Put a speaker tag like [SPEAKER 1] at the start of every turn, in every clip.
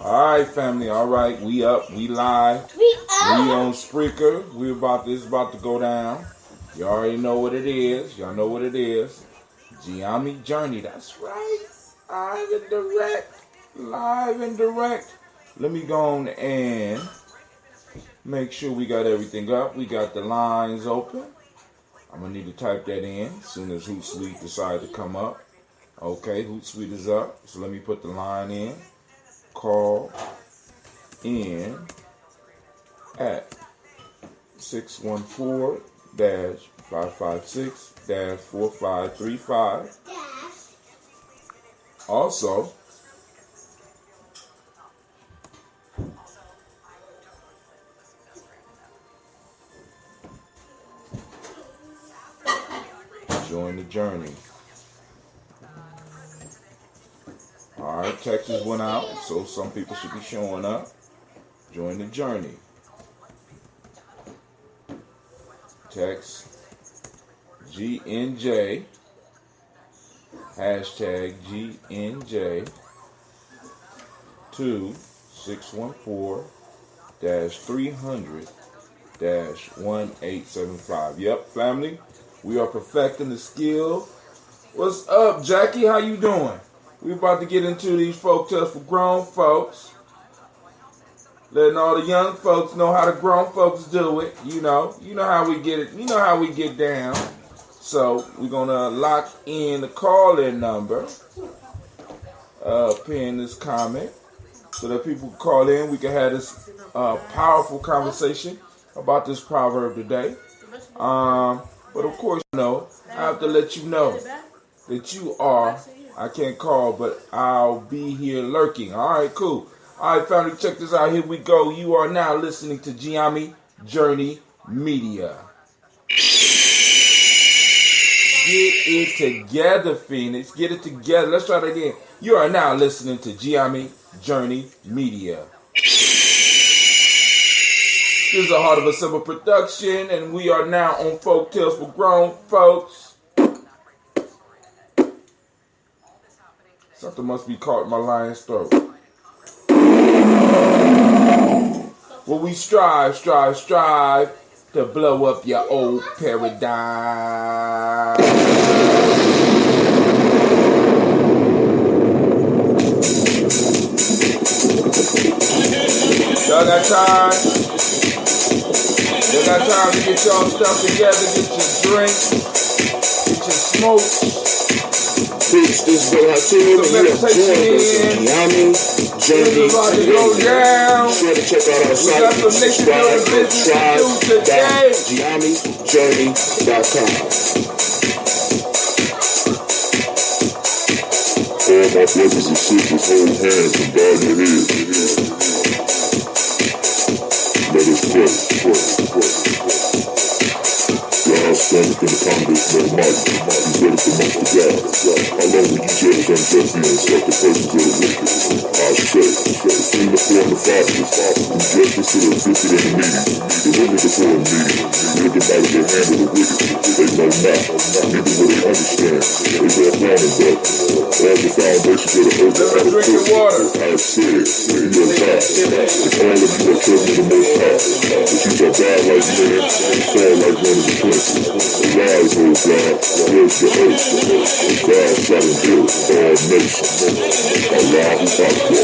[SPEAKER 1] Alright, family. Alright, we up, we live. We on Spreaker. It's about to go down. You already know what it is. Y'all know what it is. Gye-Nyame Journey. That's right. Live and direct. Let me go on and make sure we got everything up. We got the lines open. I'm going to need to type that in as soon as Hootsuite decides to come up. Okay, Hootsuite is up. So let me put the line in. Call in at 614-556-4535. Also, join the journey. Alright, Texas went out, so some people should be showing up. Join the journey. Text GNJ, hashtag GNJ to 614-300-1875. Yep, family, we are perfecting the skill. What's up, Jackie? How you doing? We about to get into these folktales for grown folks. Letting all the young folks know how the grown folks do it. You know how we get it. You know how we get down. So we're gonna lock in the call-in number. Pin this comment so that people can call in. We can have this powerful conversation about this proverb today. But of course, I have to let you know that you are. I can't call, but I'll be here lurking. All right, cool. All right, family, check this out. Here we go. You are now listening to Gye-Nyame Journey Media. Get it together, Phoenix. Get it together. Let's try that again. You are now listening to Gye-Nyame Journey Media. This is a Heart of a Simple production, and we are now on Folktales for Grown Folks. Something must be caught in my lion's throat. Well, we strive to blow up your old paradigm. Y'all got time? Y'all got time to get y'all stuff together, get your drinks, get your smokes.
[SPEAKER 2] This is what I tell you, and you have joined us in Gye-Nyame Journey Radio. Be sure to check out our site and subscribe at tribe.gye-nyame-journey.com. All my brothers and sisters, hold hands and bow your heads. Let us pray. God standeth in the congregation of the mighty. He dwelleth amongst the gods. How long will you judge unjustly and instruct the persons of the wicked? I say, between the poor and the fatherless, do justice to the afflicted and the needy. Deliver the poor and needy. Rid them out of the hand of the wicked. They know not, neither will they understand. They go down and back. All the foundations of the earth are out of water. I have said, you are God, and all of you are children of the Most High. But you shall die like men, and fall like one of the princes. Arise, O God, judge the earth, and God shall endure all nations. Allahu Akbar.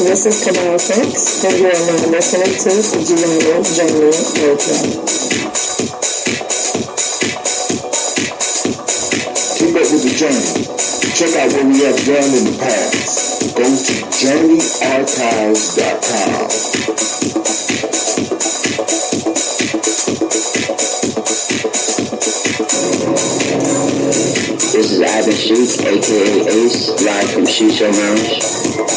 [SPEAKER 3] This is Kabbalah Fix, and you are now listening to Gye-Nyame Journey Radio.
[SPEAKER 2] Keep up with the journey. Check out what we have done in the past. Go to journeyarchives.com.
[SPEAKER 4] This is Ivan Sheik, aka Ace, live from Shisha Lounge,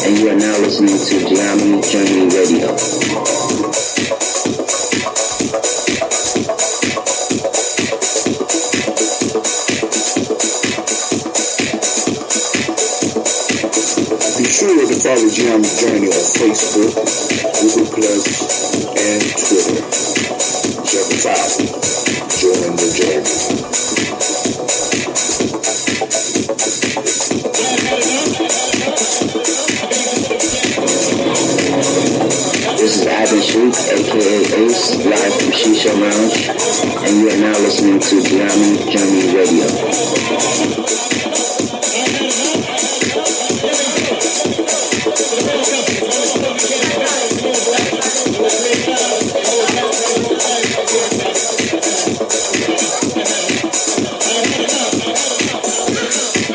[SPEAKER 4] and you are now listening to Gye-Nyame Journey Radio.
[SPEAKER 2] Follow Gye-Nyame Journey on Facebook, Google Plus, and Twitter. Check us out. Join the journey.
[SPEAKER 4] This is Abby Shreek, aka Ace, live from Shisha Lounge, and you are now listening to Gye-Nyame Journey Radio.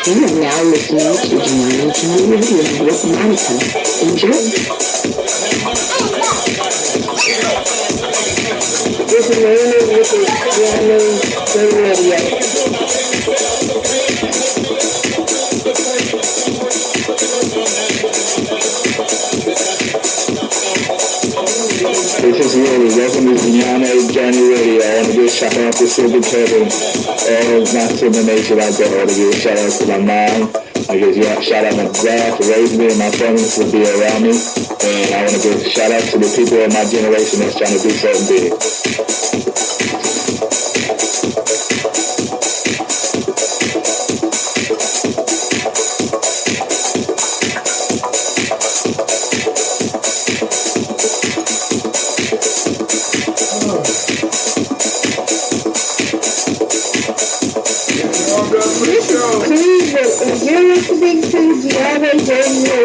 [SPEAKER 3] You are now listening to Gye-Nyame Journey Radio with Monica. Enjoy. This is Marina with the Gye-Nyame Journey Radio.
[SPEAKER 2] This is Willie. Welcome to Gye-Nyame Journey Radio. I want to give a shout out to Silver Kevin. All my Silver Nation out there. I want to give a shout out to my mom. I give a shout out to my dad for raising me and my family for being around me. And I want to give a shout out to the people of my generation that's trying to do something big.
[SPEAKER 3] You're listening to Gye-Nyame Journey Radio.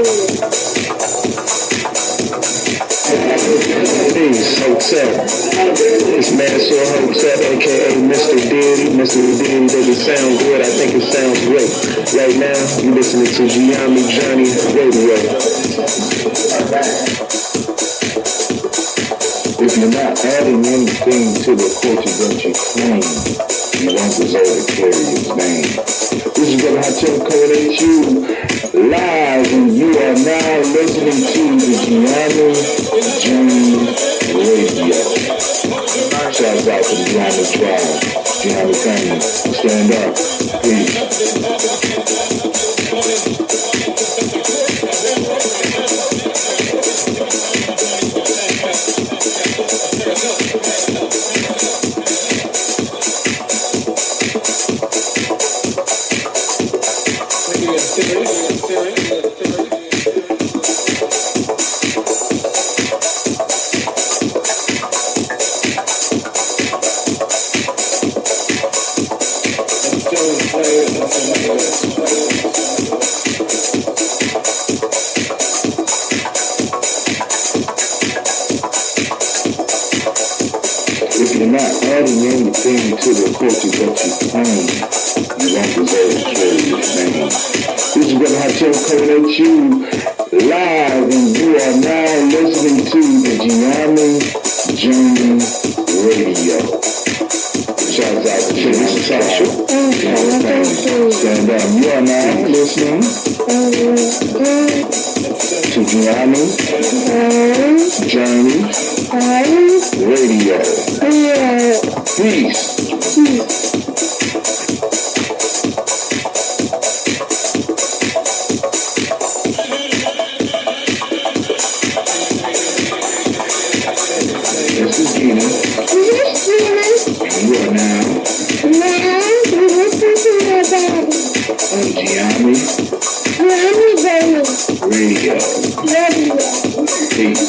[SPEAKER 2] Peace, Hotel. This man saw Hotel, aka Mr. Diddy. Mr. Diddy doesn't sound good. I think it sounds great. Right now, you're listening to Gye-Nyame Journey Radio. If you're not adding anything to the culture that you claim, you won't deserve to carry his name. This is Brother Hatem coming at you live, and you are now listening to the Gye-Nyame Journey Radio. Shout out to the Gye-Nyame tribe, Gye-Nyame family. Stand up, please. If you're not adding anything to the culture that you claim, you won't deserve to carry his name. This is Brother Hatem coming at you live, and you are now listening to the Gye-Nyame Journey Radio. Shout out to Gye-Nyame Tasha. Stand up. You are now listening to Gye-Nyame Journey Radio. Peace. This is Gina. And you are now on Gye-Nyame Radio. Peace.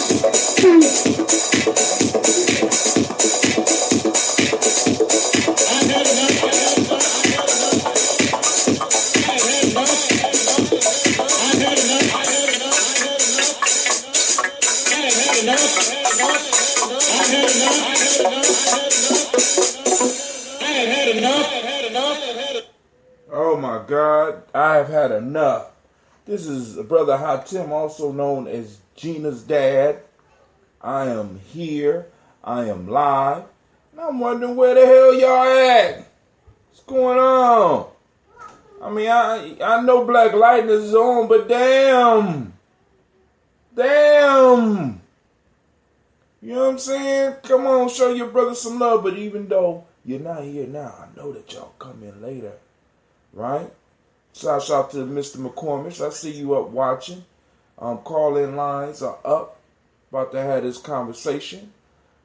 [SPEAKER 1] Oh my God, I have had enough. This is Brother Hatem, also known as Gina's dad. I am here. I am live. And I'm wondering where the hell y'all at? What's going on? I mean, I know Black Lightning is on, but damn. You know what I'm saying? Come on, show your brother some love. But even though you're not here now, I know that y'all come in later. Right? Shout out to Mr. McCormick. I see you up watching. Call-in lines are up. About to have this conversation.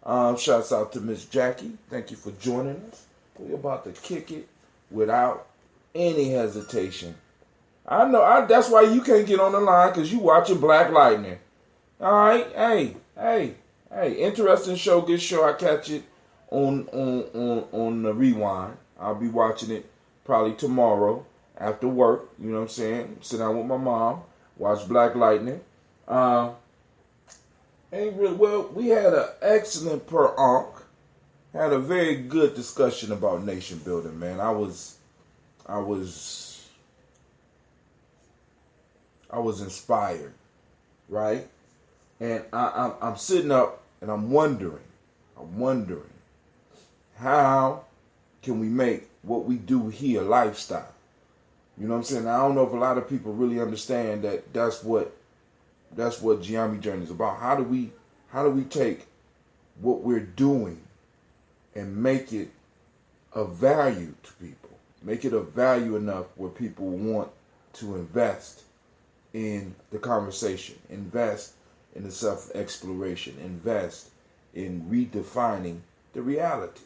[SPEAKER 1] Shouts out to Miss Jackie. Thank you for joining us. We're about to kick it without any hesitation. I know that's why you can't get on the line, because you watching Black Lightning. All right, hey. Interesting show, good show. I catch it on the rewind. I'll be watching it probably tomorrow after work. You know what I'm saying? Sit down with my mom, watch Black Lightning. We had an excellent per onk. Had a very good discussion about nation building, man. I was inspired, right? And I'm sitting up and I'm wondering, how can we make what we do here lifestyle? You know what I'm saying? I don't know if a lot of people really understand that that's what Gye-Nyame Journey is about. How do we take what we're doing and make it of value to people? Make it of value enough where people want to invest in the conversation, invest in the self-exploration, invest in redefining the reality,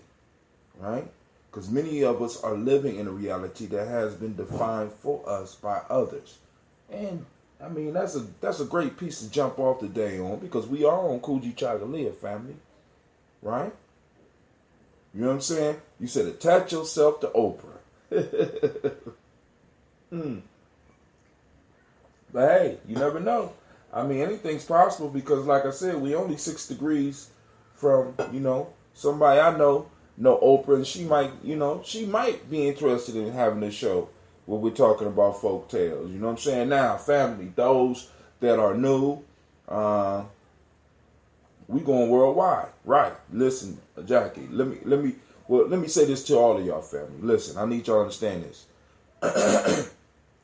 [SPEAKER 1] right? Because many of us are living in a reality that has been defined for us by others. And I mean, that's a great piece to jump off the day on, because we are on Coogee Try to Live, family. Right? You know what I'm saying? You said attach yourself to Oprah. But hey, you never know. I mean, anything's possible, because like I said, we only 6 degrees from, somebody I know Oprah, and she might be interested in having a show where we're talking about Folktales. You know what I'm saying? Now, family, those that are new, we going worldwide, right? Listen, Jackie, let me say this to all of y'all, family. Listen, I need y'all to understand this.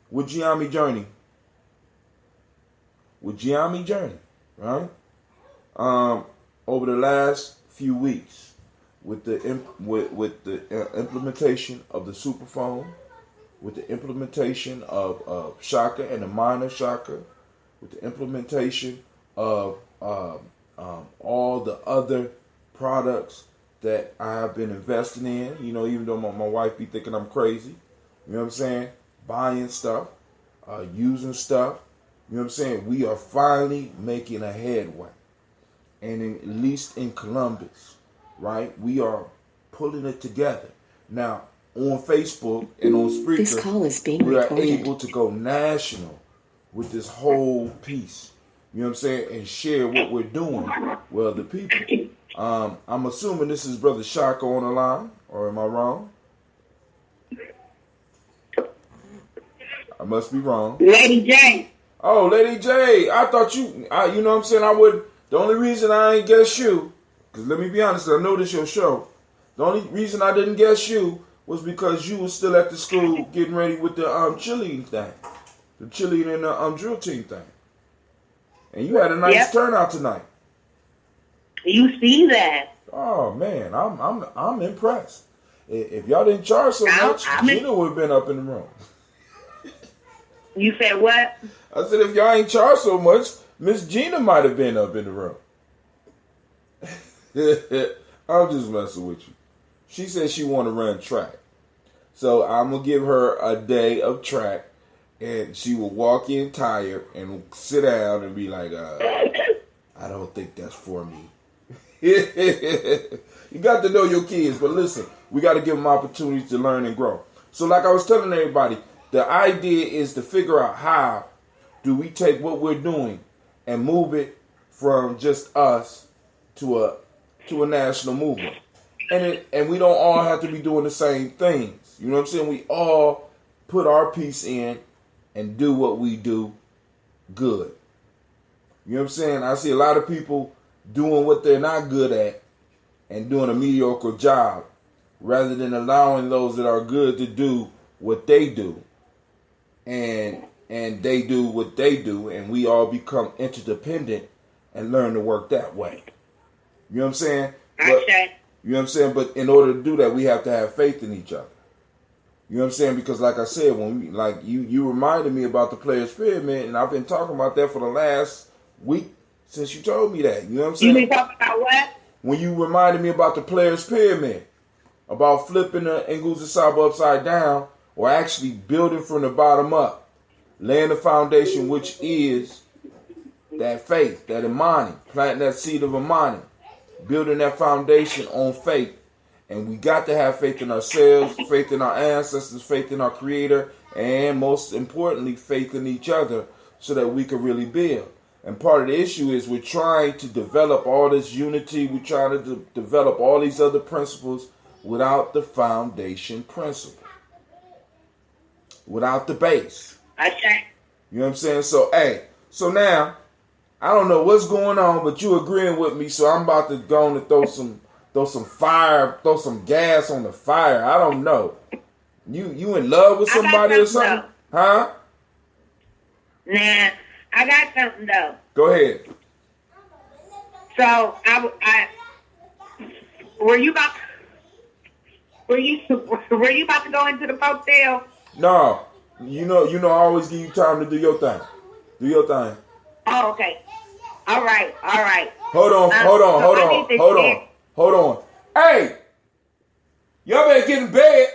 [SPEAKER 1] With Gye-Nyame Journey, right? Over the last few weeks, with the implementation of the superphone, with the implementation of Shaka and the minor Shaka, with the implementation of all the other products that I have been investing in, even though my wife be thinking I'm crazy, you know what I'm saying? Buying stuff, using stuff, you know what I'm saying? We are finally making a headway. And at least in Columbus, right, we are pulling it together. Now, on Facebook and on Spreaker,
[SPEAKER 3] This call is being
[SPEAKER 1] we are
[SPEAKER 3] recorded.
[SPEAKER 1] able to go national with this whole piece. You know what I'm saying? And share what we're doing with other people. I'm assuming this is Brother Shaka on the line, or am I wrong? I must be wrong.
[SPEAKER 5] Lady J.
[SPEAKER 1] Oh, Lady J, I thought you know what I'm saying? The only reason I ain't guess you, because let me be honest, I know this your show. The only reason I didn't guess you was because you was still at the school getting ready with the cheerleading thing. The cheerleading and the drill team thing. And you had a nice turnout tonight.
[SPEAKER 5] You see that?
[SPEAKER 1] Oh man, I'm impressed. If y'all didn't charge so much, Gina would have been up in the room.
[SPEAKER 5] You said what?
[SPEAKER 1] I said if y'all ain't charged so much, Miss Gina might have been up in the room. I'm just messing with you. She said she want to run track. So I'm going to give her a day of track, and she will walk in tired and sit down and be like, I don't think that's for me. You got to know your kids, but listen, we got to give them opportunities to learn and grow. So like I was telling everybody, the idea is to figure out how do we take what we're doing and move it from just us to a national movement. And we don't all have to be doing the same things. You know what I'm saying? We all put our piece in and do what we do good. You know what I'm saying? I see a lot of people doing what they're not good at and doing a mediocre job rather than allowing those that are good to do what they do. And they do what they do, and we all become interdependent and learn to work that way. You know what I'm saying?
[SPEAKER 5] Okay.
[SPEAKER 1] You know what I'm saying? But in order to do that, we have to have faith in each other. You know what I'm saying? Because like I said, when we, like you reminded me about the Players Pyramid, and I've been talking about that for the last week since you told me that. You know what I'm
[SPEAKER 5] You
[SPEAKER 1] saying?
[SPEAKER 5] been talking about what?
[SPEAKER 1] When you reminded me about the Players Pyramid, about flipping the Nguzi Saba upside down, or actually building from the bottom up, laying the foundation, which is that faith, that Imani, planting that seed of Imani, building that foundation on faith. And we got to have faith in ourselves, faith in our ancestors, faith in our Creator, and most importantly, faith in each other so that we can really build. And part of the issue is we're trying to develop all this unity, we're trying to develop all these other principles without the foundation principle, without the base.
[SPEAKER 5] Okay.
[SPEAKER 1] You know what I'm saying? So, hey, so now, I don't know what's going on, but you agreeing with me, so I'm about to go on and throw some fire, throw some gas on the fire. I don't know. You in love with somebody or something? Huh?
[SPEAKER 5] Nah, I got something though.
[SPEAKER 1] Go ahead.
[SPEAKER 5] So I were you about to go into the folktale?
[SPEAKER 1] No, you know, I always give you time to do your thing. Do your thing.
[SPEAKER 5] Oh, okay. All right.
[SPEAKER 1] Hold on. Hey, y'all better get in bed.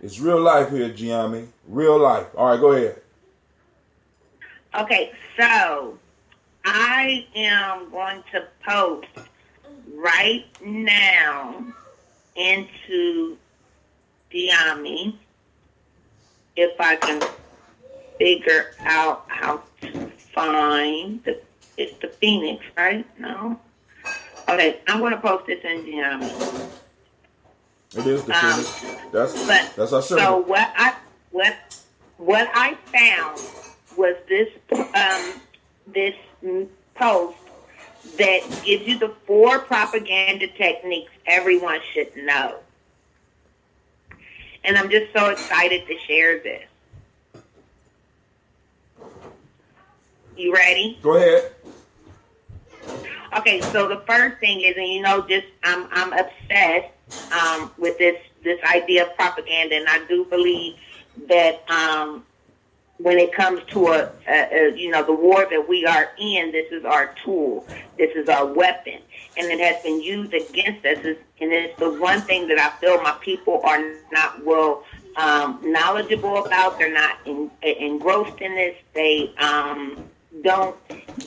[SPEAKER 1] It's real life here, Gye-Nyame. Real life. All right, go ahead.
[SPEAKER 5] Okay, so I am going to post right now into Gye-Nyame if I can figure out how to find it's the Phoenix, right? No. Okay, I'm going to post this in Gye-Nyame.
[SPEAKER 1] It is the Phoenix. That's our symbol.
[SPEAKER 5] So what I found was this post that gives you the 4 propaganda techniques everyone should know. And I'm just so excited to share this. You ready?
[SPEAKER 1] Go ahead.
[SPEAKER 5] Okay, so the first thing is, and you know, just I'm obsessed with this idea of propaganda, and I do believe that when it comes to the war that we are in, this is our tool, this is our weapon, and it has been used against us. And it's the one thing that I feel my people are not well knowledgeable about. They're not engrossed in this. They don't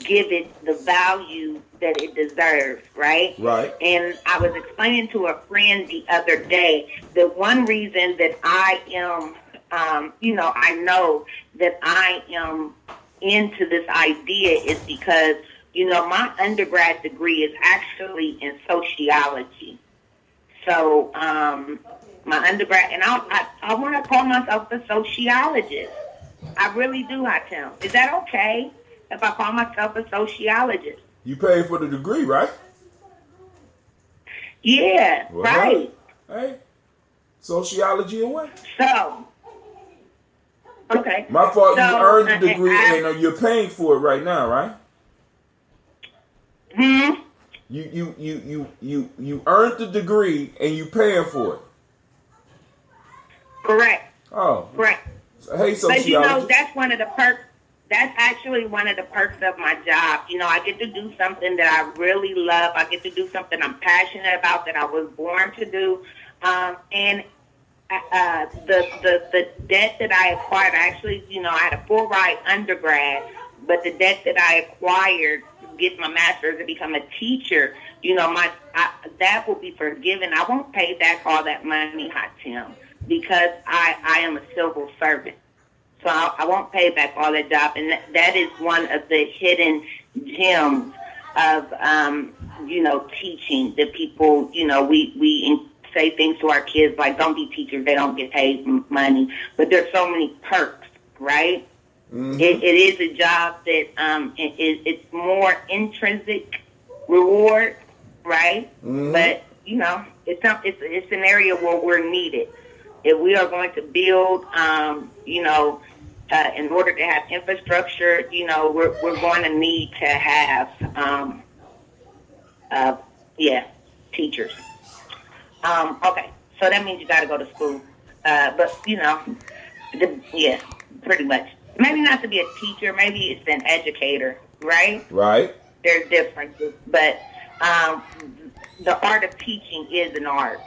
[SPEAKER 5] give it the value that it deserves, right?
[SPEAKER 1] Right.
[SPEAKER 5] And I was explaining to a friend the other day that one reason that I am, I know that I am into this idea is because, my undergrad degree is actually in sociology. So, my undergrad, and I want to call myself a sociologist. I really do, Hatem. Is that okay if I call myself a sociologist?
[SPEAKER 1] You paid for the degree, right?
[SPEAKER 5] Yeah,
[SPEAKER 1] well,
[SPEAKER 5] right.
[SPEAKER 1] Hey, sociology and what?
[SPEAKER 5] So, okay.
[SPEAKER 1] My fault.
[SPEAKER 5] So,
[SPEAKER 1] you earned the degree and you're paying for it right now, right? You earned the degree and you paying for it.
[SPEAKER 5] Correct.
[SPEAKER 1] Oh,
[SPEAKER 5] correct.
[SPEAKER 1] Hey, sociology.
[SPEAKER 5] But that's one of the perks. That's actually one of the perks of my job. I get to do something that I really love. I get to do something I'm passionate about, that I was born to do. And the debt that I acquired, actually, I had a full ride undergrad, but the debt that I acquired to get my master's and become a teacher, that will be forgiven. I won't pay back all that money, Hatem, because I am a civil servant. So I won't pay back all that job. And that is one of the hidden gems of, teaching that people, we say things to our kids like, don't be teachers, they don't get paid money. But there's so many perks, right? Mm-hmm. It is a job that it's more intrinsic reward, right? Mm-hmm. But, it's an area where we're needed. If we are going to build, in order to have infrastructure, we're going to need to have, teachers. Okay, so that means you got to go to school. but yeah, pretty much. Maybe not to be a teacher. Maybe it's an educator, right?
[SPEAKER 1] Right.
[SPEAKER 5] There's differences, but um, the art of teaching is an art.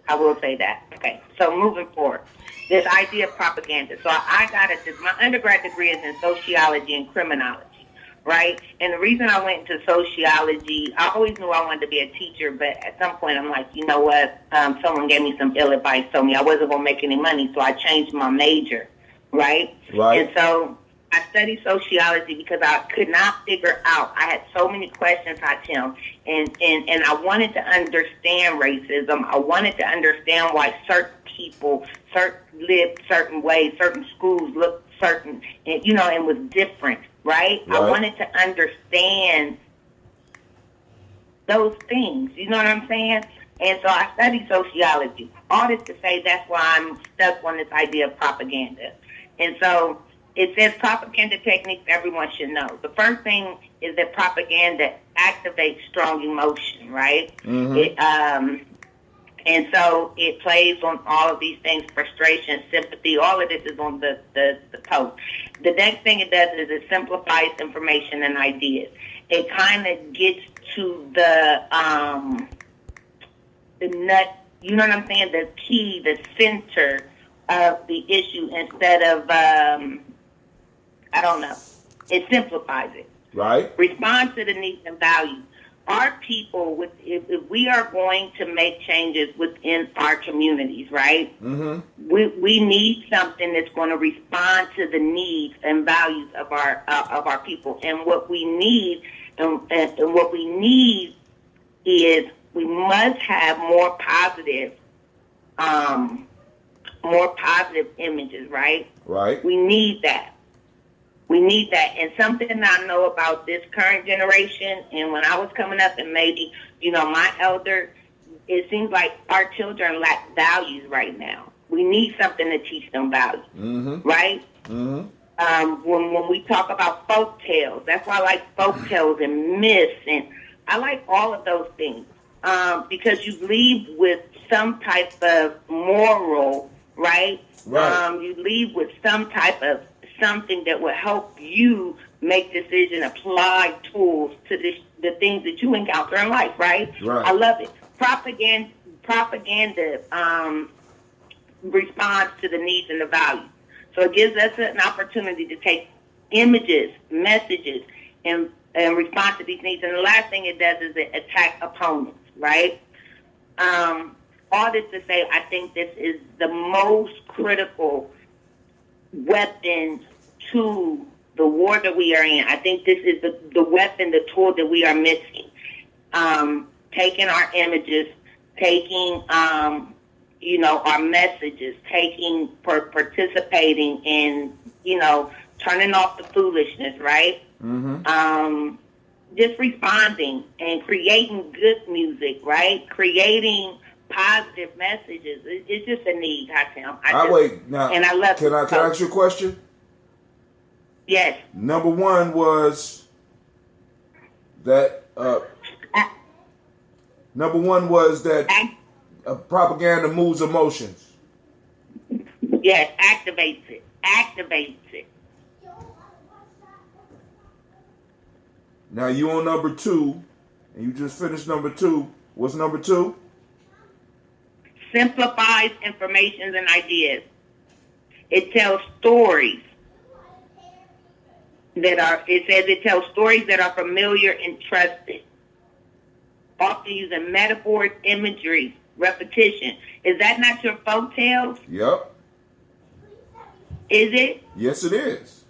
[SPEAKER 5] I will say that. Okay, so moving forward, this idea of propaganda. So I got my undergrad degree is in sociology and criminology, right? And the reason I went into sociology, I always knew I wanted to be a teacher, but at some point I'm like, you know what? Someone gave me some ill advice, told me I wasn't going to make any money, so I changed my major, right?
[SPEAKER 1] Right.
[SPEAKER 5] And so I studied sociology because I could not figure out. I had so many questions, Hatim, and I wanted to understand racism. I wanted to understand why certain people lived certain ways, certain schools looked certain, and was different, right? I wanted to understand those things. You know what I'm saying? And so I studied sociology. All this to say that's why I'm stuck on this idea of propaganda. And so it says propaganda techniques everyone should know. The first thing is that propaganda activates strong emotion, right?
[SPEAKER 1] Mm-hmm.
[SPEAKER 5] And so it plays on all of these things: frustration, sympathy. All of this is on the post. The next thing it does is it simplifies information and ideas. It kind of gets to the nut. You know what I'm saying? The key, the center of the issue, instead of I don't know. It simplifies it.
[SPEAKER 1] Right.
[SPEAKER 5] Respond to the needs and values. Our people, if we are going to make changes within our communities, right?
[SPEAKER 1] Mm-hmm.
[SPEAKER 5] We need something that's going to respond to the needs and values of our people. And what we need, is we must have more positive images, right?
[SPEAKER 1] Right.
[SPEAKER 5] We need that. We need that. And something I know about this current generation, and when I was coming up, and maybe, my elder, it seems like our children lack values right now. We need something to teach them values, right?
[SPEAKER 1] Mm-hmm.
[SPEAKER 5] When we talk about folk tales, that's why I like folk tales and myths, and I like all of those things, because you leave with some type of moral, right?
[SPEAKER 1] Right.
[SPEAKER 5] You leave with some type of something that will help you make decisions, apply tools to the things that you encounter in life, right?
[SPEAKER 1] Right.
[SPEAKER 5] I love it. Propaganda responds to the needs and the values. So it gives us an opportunity to take images, messages, and respond to these needs. And the last thing it does is it attack opponents, right? All this to say, I think this is the most critical weapon to the war that we are in. I think this is the weapon, the tool that we are missing. Taking our images, taking our messages, participating in turning off the foolishness, right?
[SPEAKER 1] Mm-hmm.
[SPEAKER 5] Just responding and creating good music, right? Creating positive messages. It's just a need, Hatim.
[SPEAKER 1] Wait now.
[SPEAKER 5] And I love.
[SPEAKER 1] Can I ask you a question?
[SPEAKER 5] Yes.
[SPEAKER 1] Number one was that. Number one was that propaganda moves emotions.
[SPEAKER 5] Yes, activates it.
[SPEAKER 1] Now you on number two, and you just finished number two. What's number two?
[SPEAKER 5] Simplifies information and ideas. It tells stories it tells stories that are familiar and trusted. Often using metaphors, imagery, repetition. Is that not your folk tales?
[SPEAKER 1] Yep.
[SPEAKER 5] Is it?
[SPEAKER 1] Yes, it is.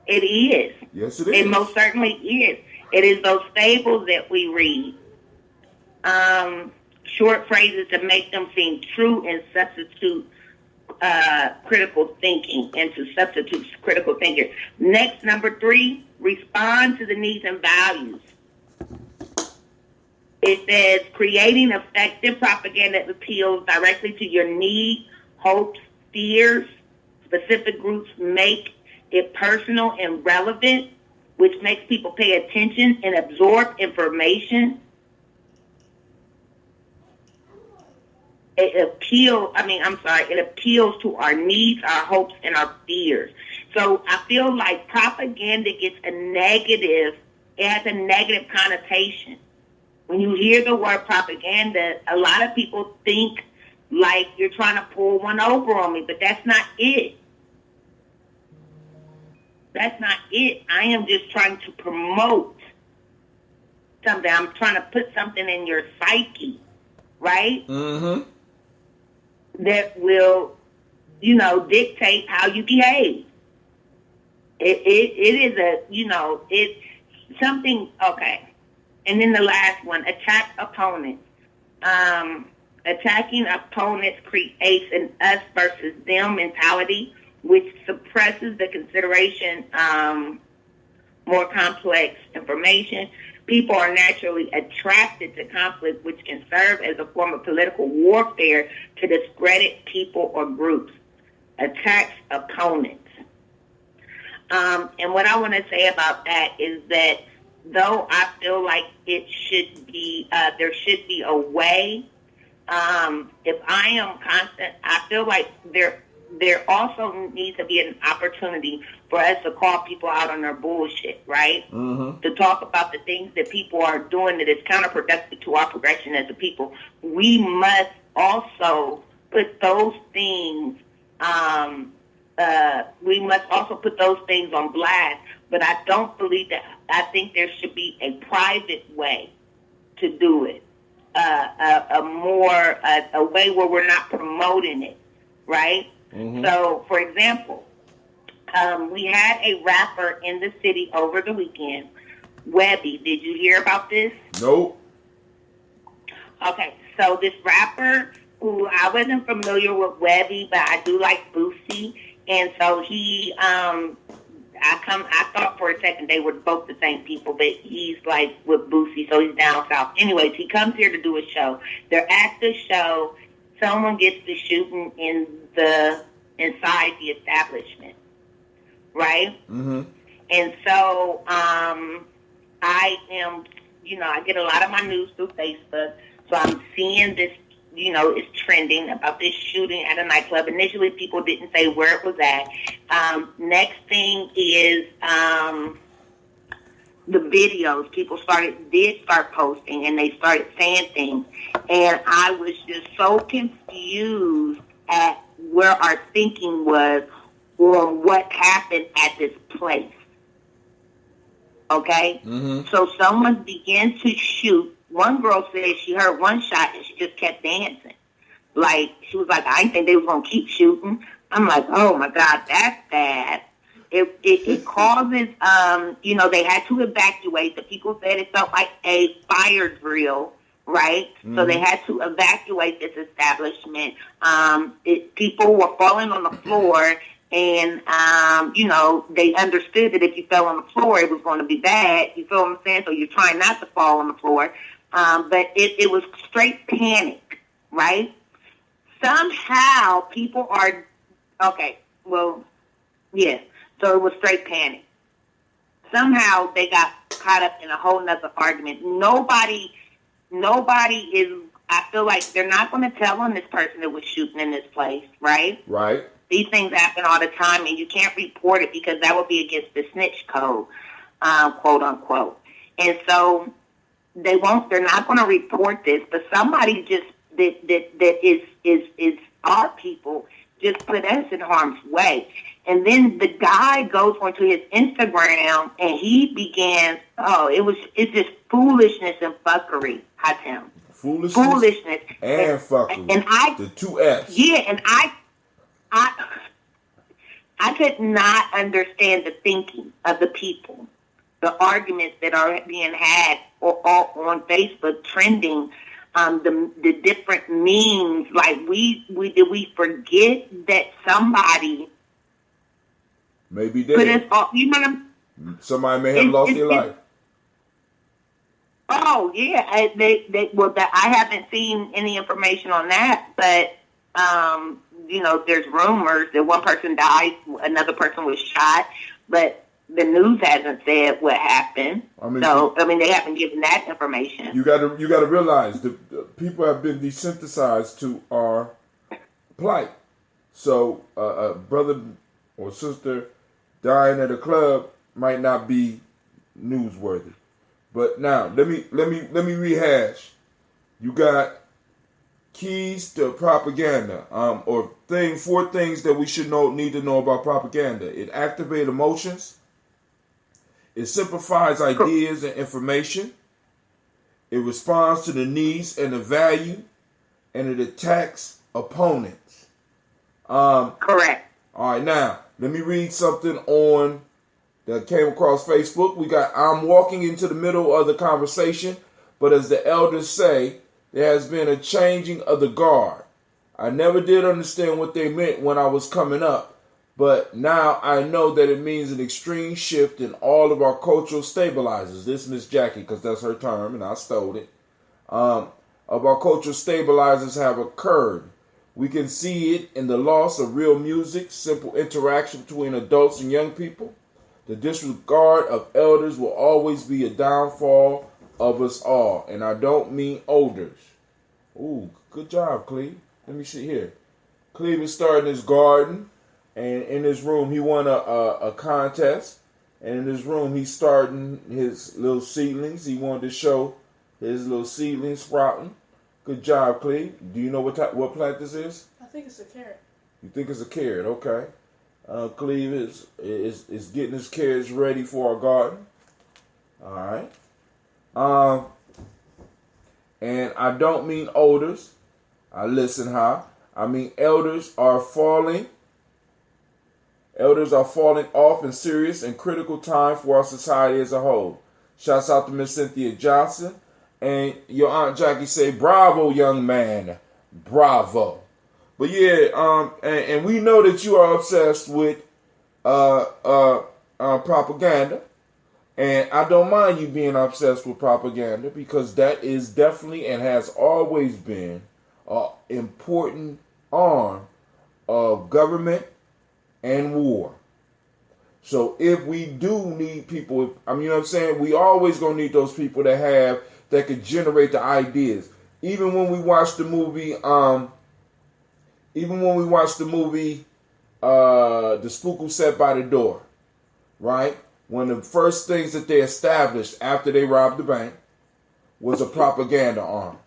[SPEAKER 5] It is.
[SPEAKER 1] Yes, it is.
[SPEAKER 5] It most certainly is. It is those fables that we read. Short phrases to make them seem true and substitute critical thinking, and to substitute critical thinkers. Next, number 3, respond to the needs and values. It says creating effective propaganda that appeals directly to your needs, hopes, fears. Specific groups make it personal and relevant, which makes people pay attention and absorb information. it appeals to our needs, our hopes, and our fears. So I feel like propaganda gets it has a negative connotation. When you hear the word propaganda, a lot of people think like you're trying to pull one over on me, but that's not it. That's not it. I am just trying to promote something. I'm trying to put something in your psyche, right?
[SPEAKER 1] Mm-hmm.
[SPEAKER 5] That will, dictate how you behave. It is it's something, okay. And then the last one, attack opponents. Attacking opponents creates an us versus them mentality, which suppresses the consideration, more complex information. People are naturally attracted to conflict, which can serve as a form of political warfare to discredit people or groups. Attacks opponents. And what I want to say about that is that though I feel like it should be, there should be a way. If I am constant, I feel like there also needs to be an opportunity for us to call people out on their bullshit, right?
[SPEAKER 1] Mm-hmm.
[SPEAKER 5] To talk about the things that people are doing that is counterproductive to our progression as a people. We must also put those things, on blast. But I don't believe that. I think there should be a private way to do it. A way where we're not promoting it, right?
[SPEAKER 1] Mm-hmm.
[SPEAKER 5] So, for example, we had a rapper in the city over the weekend, Webby. Did you hear about this?
[SPEAKER 1] Nope.
[SPEAKER 5] Okay, so this rapper who I wasn't familiar with Webby, but I do like Boosie, and so he, I thought for a second they were both the same people, but he's like with Boosie, so he's down south. Anyways, he comes here to do a show. They're at the show. Someone gets to shooting inside the establishment, right?
[SPEAKER 1] Mm-hmm.
[SPEAKER 5] And so I am, I get a lot of my news through Facebook, so I'm seeing this, it's trending about this shooting at a nightclub. Initially, people didn't say where it was at. Next thing is the videos. People did start posting, and they started saying things. And I was just so confused at where our thinking was on what happened at this place. Okay?
[SPEAKER 1] Mm-hmm.
[SPEAKER 5] So someone began to shoot. One girl said she heard one shot and she just kept dancing. Like, she was like, I didn't think they was going to keep shooting. I'm like, oh my God, that's bad. It causes, they had to evacuate. The people said it felt like a fire drill, right? Mm-hmm. So they had to evacuate this establishment. People were falling on the floor. And, they understood that if you fell on the floor, it was going to be bad. You feel what I'm saying? So you're trying not to fall on the floor. But it was straight panic, right? Somehow people are, okay, well, yeah. So it was straight panic. Somehow they got caught up in a whole nother argument. Nobody is, I feel like they're not going to tell on this person that was shooting in this place, right?
[SPEAKER 1] Right.
[SPEAKER 5] These things happen all the time, and you can't report it because that would be against the snitch code, quote unquote. And so they're not going to report this, but somebody just that is our people just put us in harm's way. And then the guy goes onto his Instagram and he begins, it's just foolishness and fuckery, Hatem. Foolishness
[SPEAKER 1] and fuckery.
[SPEAKER 5] And
[SPEAKER 1] the two F's.
[SPEAKER 5] Yeah, and I could not understand the thinking of the people, the arguments that are being had on Facebook trending, the different memes. Like did we forget that somebody
[SPEAKER 1] maybe did
[SPEAKER 5] put us off? You know what I'm?
[SPEAKER 1] Somebody may have lost their life.
[SPEAKER 5] Oh yeah, I haven't seen any information on that, but there's rumors that one person died, another person was shot, but the news hasn't said what happened. They haven't given that information.
[SPEAKER 1] You got to realize the people have been desensitized to our plight. So a brother or sister dying at a club might not be newsworthy. But now let me rehash. You got keys to propaganda, or four things that we should need to know about propaganda. It activates emotions. It simplifies ideas and information. It responds to the needs and the value, and it attacks opponents.
[SPEAKER 5] Correct.
[SPEAKER 1] All right, now let me read something on that came across Facebook. We got, I'm walking into the middle of the conversation, but as the elders say, there has been a changing of the guard. I never did understand what they meant when I was coming up, but now I know that it means an extreme shift in all of our cultural stabilizers. This Miss Jackie, because that's her term, and I stole it. Of our cultural stabilizers have occurred. We can see it in the loss of real music, simple interaction between adults and young people. The disregard of elders will always be a downfall of us all. And I don't mean elders. Ooh, good job, Cleve. Let me see here. Cleve is starting his garden. And in his room, he won a contest. And in his room, he's starting his little seedlings. He wanted to show his little seedlings sprouting. Good job, Cleve. Do you know what plant this is?
[SPEAKER 6] I think it's a carrot.
[SPEAKER 1] You think it's a carrot? Okay. Cleve is getting his carrots ready for our garden. All right. And I don't mean elders. I listen how. I mean elders are falling. Elders are falling off in serious and critical time for our society as a whole. Shouts out to Miss Cynthia Johnson. And your Aunt Jackie say, bravo, young man. Bravo. But yeah, and we know that you are obsessed with propaganda. And I don't mind you being obsessed with propaganda, because that is definitely and has always been an important arm of government and war. So if we do need people, you know what I'm saying, we always gonna need those people that could generate the ideas. Even when we watch the movie, The Spook Who Sat by the Door, right? One of the first things that they established after they robbed the bank was a propaganda arm.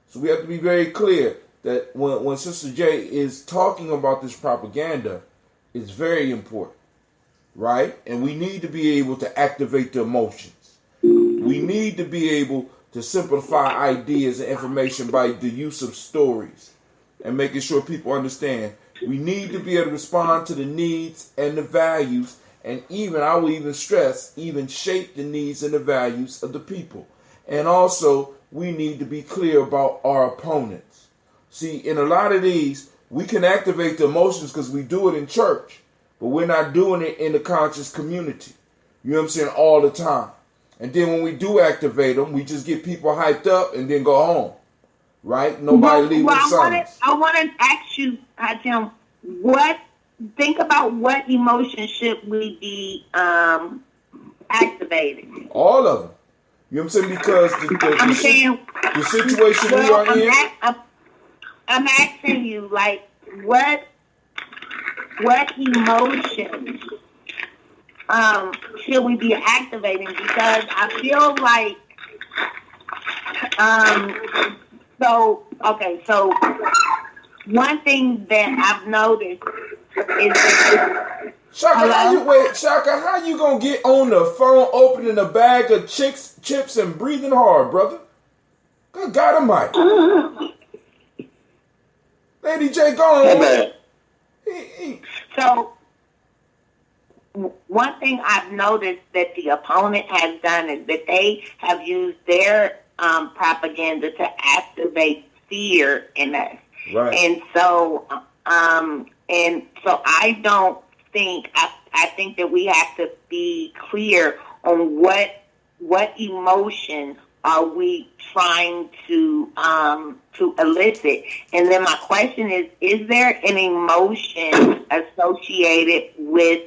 [SPEAKER 1] So we have to be very clear that when Sister J is talking about this propaganda, it's very important, right? And we need to be able to activate the emotions. We need to be able to simplify ideas and information by the use of stories and making sure people understand. We need to be able to respond to the needs and the values, and even, I will even stress, even shape the needs and the values of the people. And also, we need to be clear about our opponents. See, in a lot of these, we can activate the emotions because we do it in church, but we're not doing it in the conscious community. You know what I'm saying? All the time. And then when we do activate them, we just get people hyped up and then go home. Right? Nobody leave with silence.
[SPEAKER 5] I want to ask you, Tim, think about what emotion should we be activating?
[SPEAKER 1] All of them. You know what I'm saying? Because the situation we are in.
[SPEAKER 5] I'm asking you, like, what emotions should we be activating? Because I feel like, so one thing that I've noticed is
[SPEAKER 1] Shaka, how you gonna get on the phone opening a bag of chips and breathing hard, brother? Good God Almighty. Lady J, go on.
[SPEAKER 5] So, one thing I've noticed that the opponent has done is that they have used their propaganda to activate fear in us.
[SPEAKER 1] Right.
[SPEAKER 5] And so I don't think, I think that we have to be clear on what emotion are we trying to elicit. And then my question is there an emotion associated with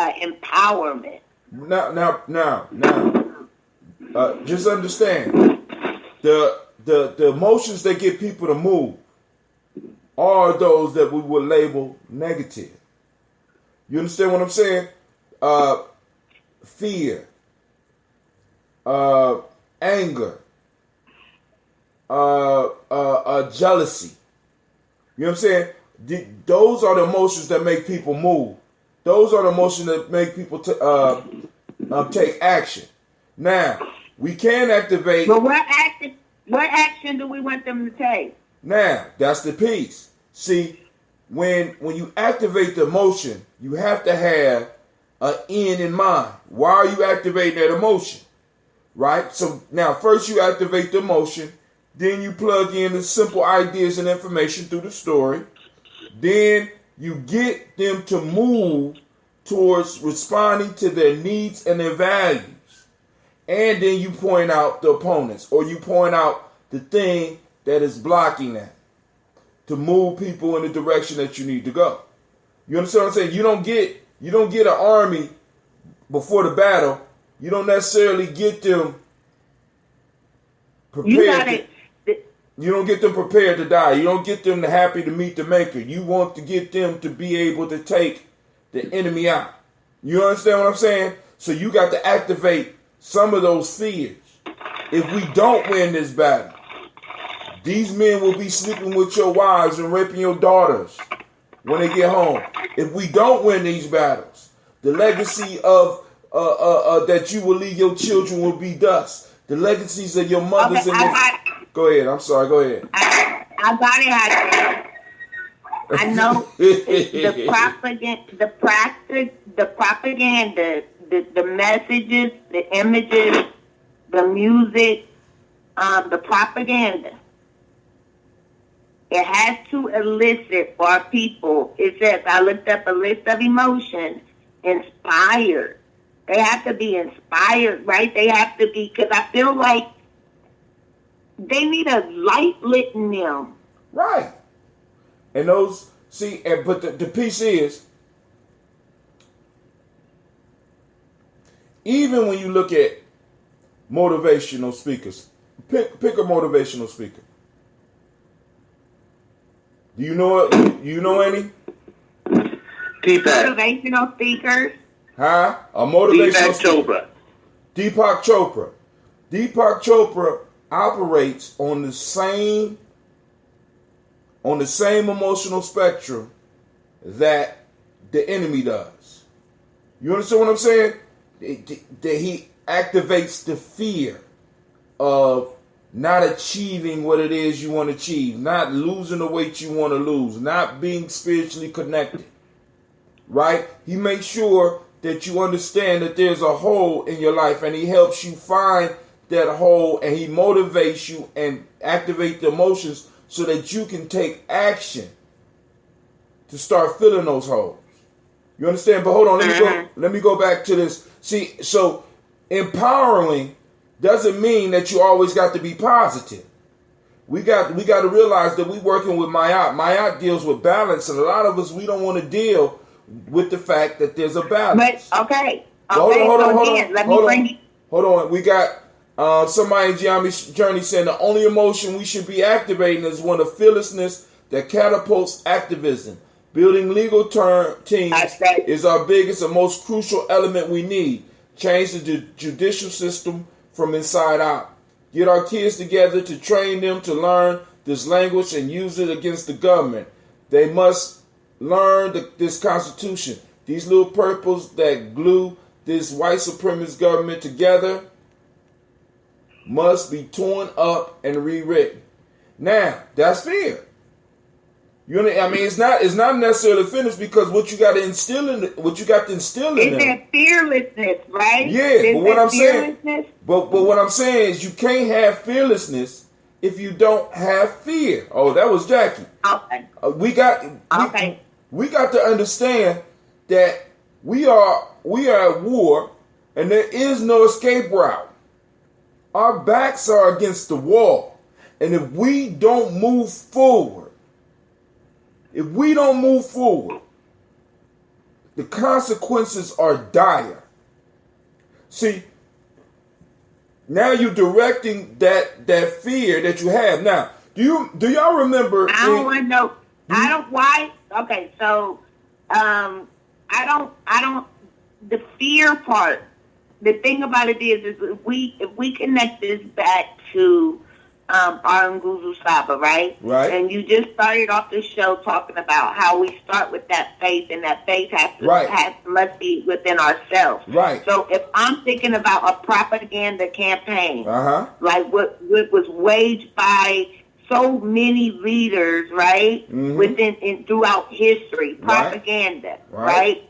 [SPEAKER 5] empowerment? Now.
[SPEAKER 1] Now. Just understand, the the emotions that get people to move are those that we would label negative. You understand what I'm saying? Fear, anger, jealousy. You know what I'm saying? Those are the emotions that make people move. Those are the emotions that make people take action. Now, we can activate.
[SPEAKER 5] But what action do we want them to take?
[SPEAKER 1] Now, that's the piece. See, when you activate the emotion, you have to have an end in mind. Why are you activating that emotion? Right? So now first you activate the emotion, then you plug in the simple ideas and information through the story. Then you get them to move towards responding to their needs and their values. And then you point out the opponents, or you point out the thing that is blocking that to move people in the direction that you need to go. You understand what I'm saying? You don't get an army before the battle. You don't necessarily get them prepared. You don't get them prepared to die. You don't get them happy to meet the maker. You want to get them to be able to take the enemy out. You understand what I'm saying? So you got to activate some of those fears. If we don't win this battle, these men will be sleeping with your wives and raping your daughters when they get home. If we don't win these battles, the legacy of that you will leave your children will be dust. The legacies of your mothers and your... Go ahead. I'm sorry. Go ahead.
[SPEAKER 5] I got it. I know the propaganda, the messages, the images, the music, the propaganda. It has to elicit for our people. It says, I looked up a list of emotions, inspired. They have to be inspired, right? They have to be, because I feel like they need a light lit in them.
[SPEAKER 1] Right. And those, but the piece is, even when you look at motivational speakers, pick a motivational speaker. Do you know any?
[SPEAKER 5] Motivational speakers.
[SPEAKER 1] Huh? A motivational speaker. Deepak Chopra. Deepak Chopra operates on the same emotional spectrum that the enemy does. You understand what I'm saying? That he activates the fear of not achieving what it is you want to achieve, not losing the weight you want to lose, not being spiritually connected, right? He makes sure that you understand that there's a hole in your life, and he helps you find that hole, and he motivates you and activate the emotions so that you can take action to start filling those holes. You understand? But hold on, let me go back to this. See, so empowering doesn't mean that you always got to be positive. We got to realize that we're working with Mayat. Mayat deals with balance, and a lot of us, we don't want to deal with the fact that there's a balance.
[SPEAKER 5] But okay.
[SPEAKER 1] Hold on. We got somebody in Gye-Nyame's journey saying the only emotion we should be activating is one of fearlessness that catapults activism. Building legal teams is our biggest and most crucial element we need. Change the judicial system from inside out. Get our kids together to train them to learn this language and use it against the government. They must learn this Constitution. These little purples that glue this white supremacist government together must be torn up and rewritten. Now, that's fear. It's not necessarily finished, because what you got to instill in them.
[SPEAKER 5] Is that fearlessness, right?
[SPEAKER 1] Yeah, but what I'm saying is you can't have fearlessness if you don't have fear. Oh, that was Jackie.
[SPEAKER 5] Okay.
[SPEAKER 1] We got to understand that we are at war, and there is no escape route. Our backs are against the wall, and if we don't move forward, the consequences are dire. See, Now you're directing that fear that you have. Now, do y'all remember?
[SPEAKER 5] I don't want to know. I don't. Why? Okay, so I don't. The fear part. The thing about it is if we connect this back to our Nguzu Saba, right?
[SPEAKER 1] Right.
[SPEAKER 5] And you just started off the show talking about how we start with that faith, and that faith must be within ourselves.
[SPEAKER 1] Right.
[SPEAKER 5] So if I'm thinking about a propaganda campaign, like what was waged by so many leaders, right, throughout history, propaganda, right?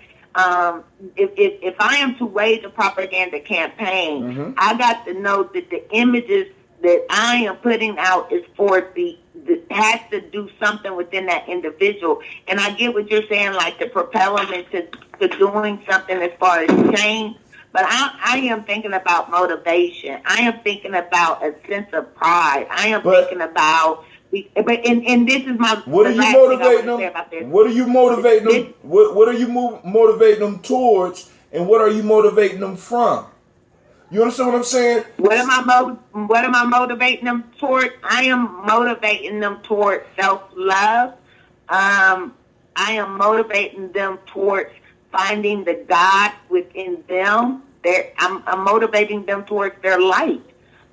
[SPEAKER 5] If I am to wage a propaganda campaign, I got to know that the images that I am putting out is for has to do something within that individual. And I get what you're saying, like to propel them into doing something as far as change. But I am thinking about motivation. I am thinking about a sense of pride. I am thinking about. And this is my.
[SPEAKER 1] What are you motivating them? What are you motivating them? What are you motivating them towards? And what are you motivating them from? You understand what I'm saying?
[SPEAKER 5] What am I motivating them toward? I am motivating them toward self-love. I am motivating them towards finding the God within them. I'm motivating them towards their light.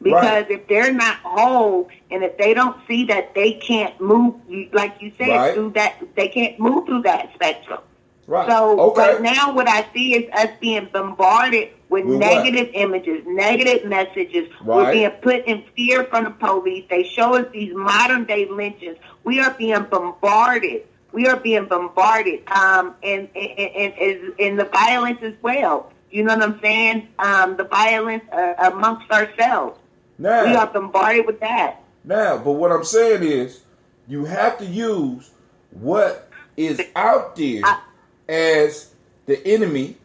[SPEAKER 5] Because if they're not whole, and if they don't see that they can't move, like you said, through that, they can't move through that spectrum.
[SPEAKER 1] Right.
[SPEAKER 5] So right now what I see is us being bombarded with negative images, negative messages. We're being put in fear from the police. They show us these modern day lynchings. We are being bombarded. And the violence as well. You know what I'm saying? The violence amongst ourselves.
[SPEAKER 1] Now,
[SPEAKER 5] we are bombarded with that.
[SPEAKER 1] Now, but what I'm saying is, you have to use what is out there as the enemy,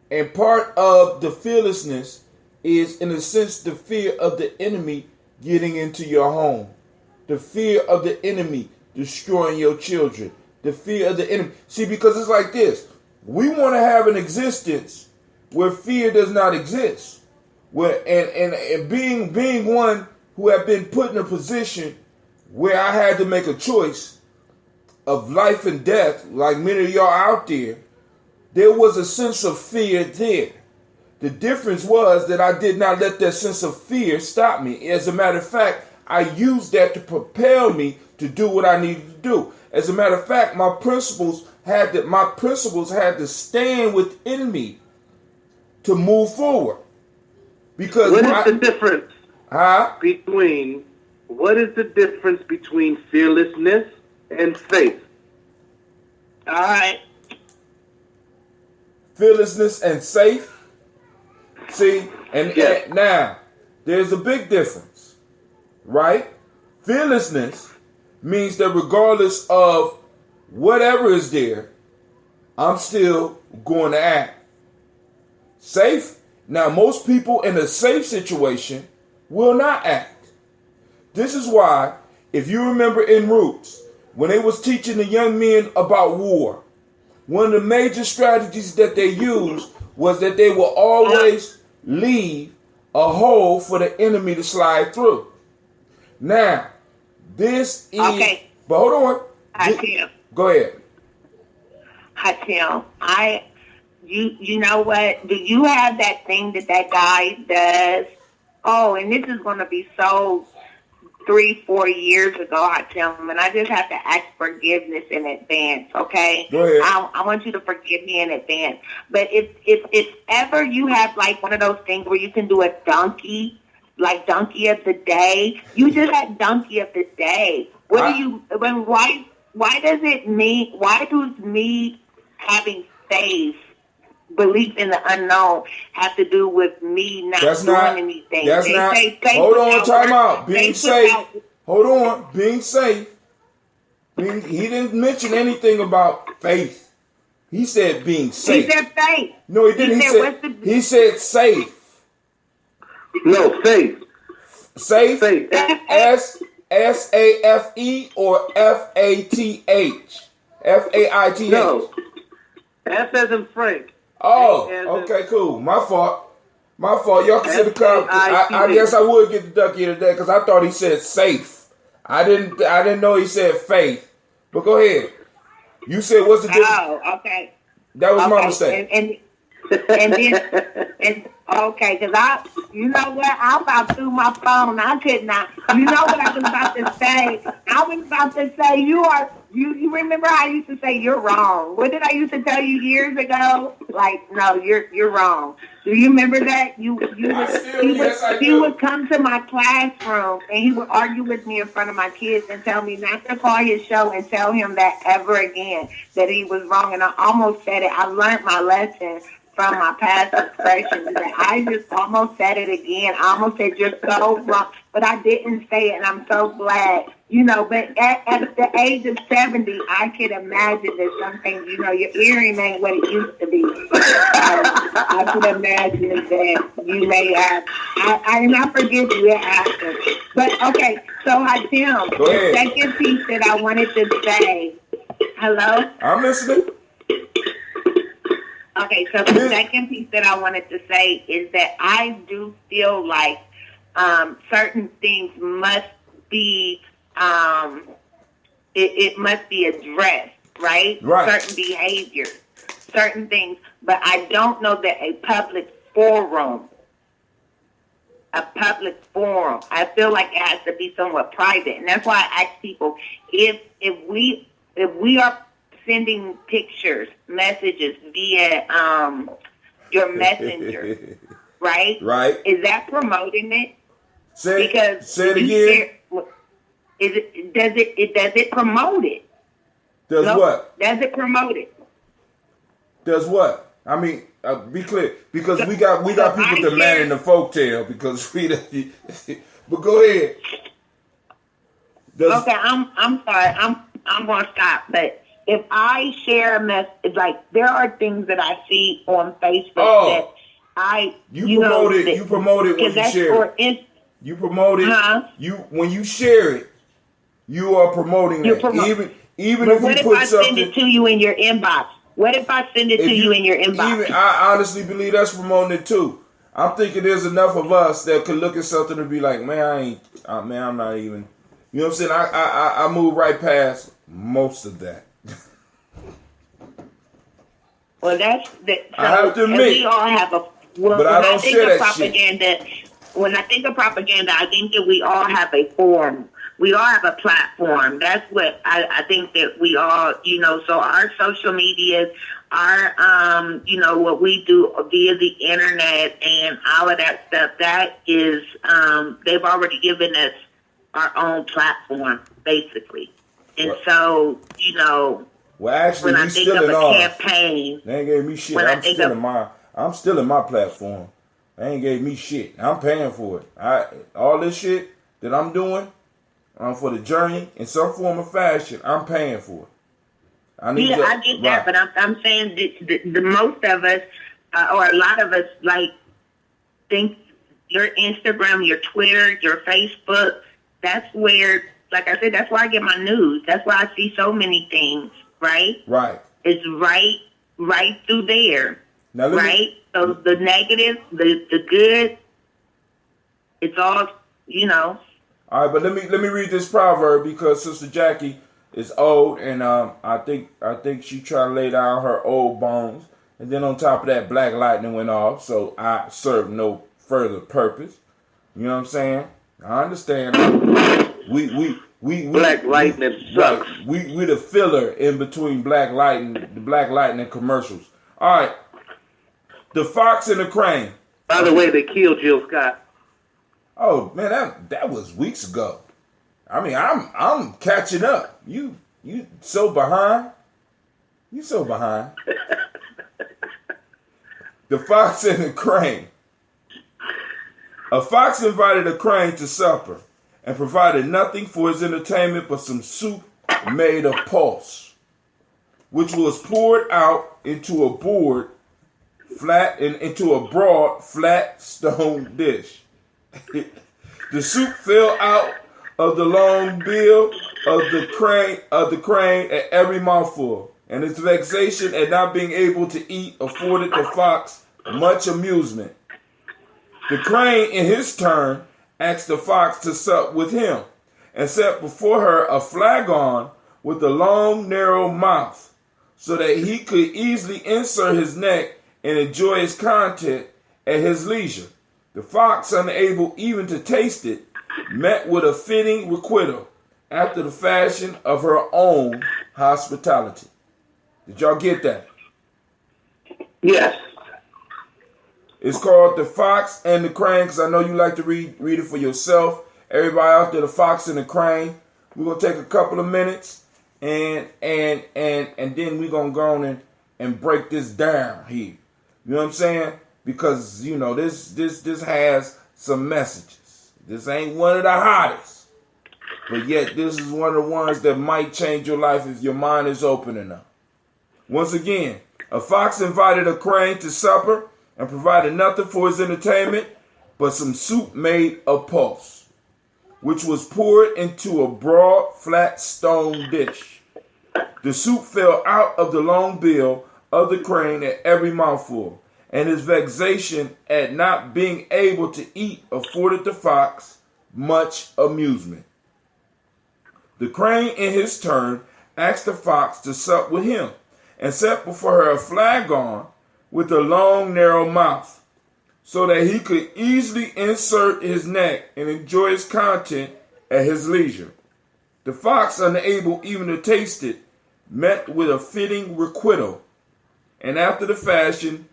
[SPEAKER 1] and part of the fearlessness is, in a sense, the fear of the enemy getting into your home, the fear of the enemy destroying your children, the fear of the enemy. See, because it's like this: we want to have an existence where fear does not exist, where and being one who have been put in a position where I had to make a choice of life and death, like many of y'all out there was a sense of fear there. The difference was that I did not let that sense of fear stop me. As a matter of fact, I used that to propel me to do what I needed to do. As a matter of fact, my principles had to stand within me to move forward. Because
[SPEAKER 6] what is the difference between fearlessness and faith?
[SPEAKER 5] All right.
[SPEAKER 1] Fearlessness and safe. See, and now there's a big difference, right? Fearlessness means that regardless of whatever is there, I'm still going to act. Safe. Now, most people in a safe situation will not act. This is why, if you remember in Roots, when they was teaching the young men about war, one of the major strategies that they used was that they will always leave a hole for the enemy to slide through. Now, this is... Okay. But hold on.
[SPEAKER 5] Hatim.
[SPEAKER 1] Go ahead.
[SPEAKER 5] Hatim, you know what? Do you have that thing that guy does? Oh, and this is going to be so 3-4 years ago, Hatim, and I just have to ask forgiveness in advance, okay?
[SPEAKER 1] Go ahead.
[SPEAKER 5] I want you to forgive me in advance. But if ever you have like one of those things where you can do a donkey, like donkey of the day, you just had donkey of the day. Why does me having faith, belief in the unknown have to do with me not doing anything?
[SPEAKER 1] That's not. Hold on, time out. Being safe. Hold on, being safe. He didn't mention anything about faith. He said being safe.
[SPEAKER 5] He said faith.
[SPEAKER 1] No, he didn't. He said safe.
[SPEAKER 6] No, faith.
[SPEAKER 1] Safe.
[SPEAKER 6] Faith.
[SPEAKER 1] SAFE or FATH? FAITH.
[SPEAKER 6] No. F as in Frank.
[SPEAKER 1] Oh, okay, cool. My fault. My fault. Y'all consider come. I guess I would get the ducky today because I thought he said safe. I didn't know he said faith. But go ahead. You said what's the difference?
[SPEAKER 5] Oh, okay.
[SPEAKER 1] That was my mistake.
[SPEAKER 5] And okay, because you know what? I about threw my phone. I could not. You know what I was about to say? I was about to say you remember how I used to say you're wrong. What did I used to tell you years ago? Like, no, you're wrong. Do you remember that? He would come to my classroom and he would argue with me in front of my kids and tell me not to call his show and tell him that ever again, that he was wrong. And I almost said it. I learned my lesson from my past expressions. I just almost said it again. I almost said you're so wrong, but I didn't say it, and I'm so glad. You know, but at the age of 70, I could imagine that something, you know, your hearing ain't what it used to be. I could imagine that you may have, and I forgive you after. But, okay, so Hatim, the second piece that I wanted to say, hello?
[SPEAKER 1] I'm listening.
[SPEAKER 5] Okay, so the second piece that I wanted to say is that I do feel like certain things must be, it must be addressed, right? Certain behaviors, certain things, but I don't know that a public forum, I feel like it has to be somewhat private, and that's why I ask people if we are sending pictures, messages via your messenger, right?
[SPEAKER 1] Right.
[SPEAKER 5] Is that promoting it?
[SPEAKER 1] Say it again.
[SPEAKER 5] Does it promote it?
[SPEAKER 1] Does what?
[SPEAKER 5] Does it promote it?
[SPEAKER 1] Does what? I mean, be clear, because we got people demanding the folktale because we. But go ahead.
[SPEAKER 5] Okay, I'm sorry. I'm gonna stop, but. If I share a message, like there are things that I see on Facebook that you promote it when you share it. You promote it. When you share it, you are promoting it. Even if what
[SPEAKER 1] you put something.
[SPEAKER 5] Send it to you in your inbox? What if I send it to you in your inbox?
[SPEAKER 1] I honestly believe that's promoting it too. I'm thinking there's enough of us that could look at something and be like, man, I'm not even. You know what I'm saying? I move right past most of that.
[SPEAKER 5] Well, that's the. So
[SPEAKER 1] I have to admit,
[SPEAKER 5] we all have a. Well,
[SPEAKER 1] but I don't share that
[SPEAKER 5] propaganda, shit. When I think of propaganda, I think that we all have a forum. We all have a platform. That's what I think that we all, you know. So our social medias, our, you know, what we do via the internet and all of that stuff. That is, they've already given us our own platform, basically, and so you know.
[SPEAKER 1] Well, actually,
[SPEAKER 5] when I think of a campaign,
[SPEAKER 1] they ain't gave me shit. I'm still in my platform. They ain't gave me shit. I'm paying for it. All this shit that I'm doing for the journey in some form of fashion, I'm paying for it. I get
[SPEAKER 5] that, but I'm saying the most of us, or a lot of us, like think your Instagram, your Twitter, your Facebook. That's where, like I said, that's where I get my news. That's why I see so many things. Right. It's right through there. Now So the negative, the good, it's all, you know.
[SPEAKER 1] All right, but let me read this proverb because Sister Jackie is old, and I think she trying to lay down her old bones, and then on top of that, Black Lightning went off, so I serve no further purpose. You know what I'm saying? I understand. We
[SPEAKER 6] Black Lightning sucks.
[SPEAKER 1] Right. We the filler in between the Black Lightning commercials. All right. The Fox and the Crane.
[SPEAKER 6] By the way, they killed Jill Scott.
[SPEAKER 1] Oh man, that was weeks ago. I mean, I'm catching up. You so behind. You so behind. The Fox and the Crane. A fox invited a crane to supper and provided nothing for his entertainment but some soup made of pulse, which was poured out into a broad, flat stone dish. The soup fell out of the long bill of the crane at every mouthful, and its vexation at not being able to eat afforded the fox much amusement. The crane, in his turn, asked the fox to sup with him, and set before her a flagon with a long, narrow mouth, so that he could easily insert his neck and enjoy its content at his leisure. The fox, unable even to taste it, met with a fitting requital after the fashion of her own hospitality. Did y'all get that?
[SPEAKER 6] Yes.
[SPEAKER 1] It's called The Fox and the Crane, because I know you like to read it for yourself. Everybody out there, The Fox and the Crane. We're going to take a couple of minutes and then we're going to go on and break this down here. You know what I'm saying? Because, you know, this has some messages. This ain't one of the hottest. But yet this is one of the ones that might change your life if your mind is open enough. Once again, a fox invited a crane to supper and provided nothing for his entertainment but some soup made of pulse, which was poured into a broad, flat stone dish. The soup fell out of the long bill of the crane at every mouthful, and his vexation at not being able to eat afforded the fox much amusement. The crane, in his turn, asked the fox to sup with him, and set before her a flagon with a long, narrow mouth, so that he could easily insert his neck and enjoy its content at his leisure. The fox, unable even to taste it, met with a fitting requital, and after the fashion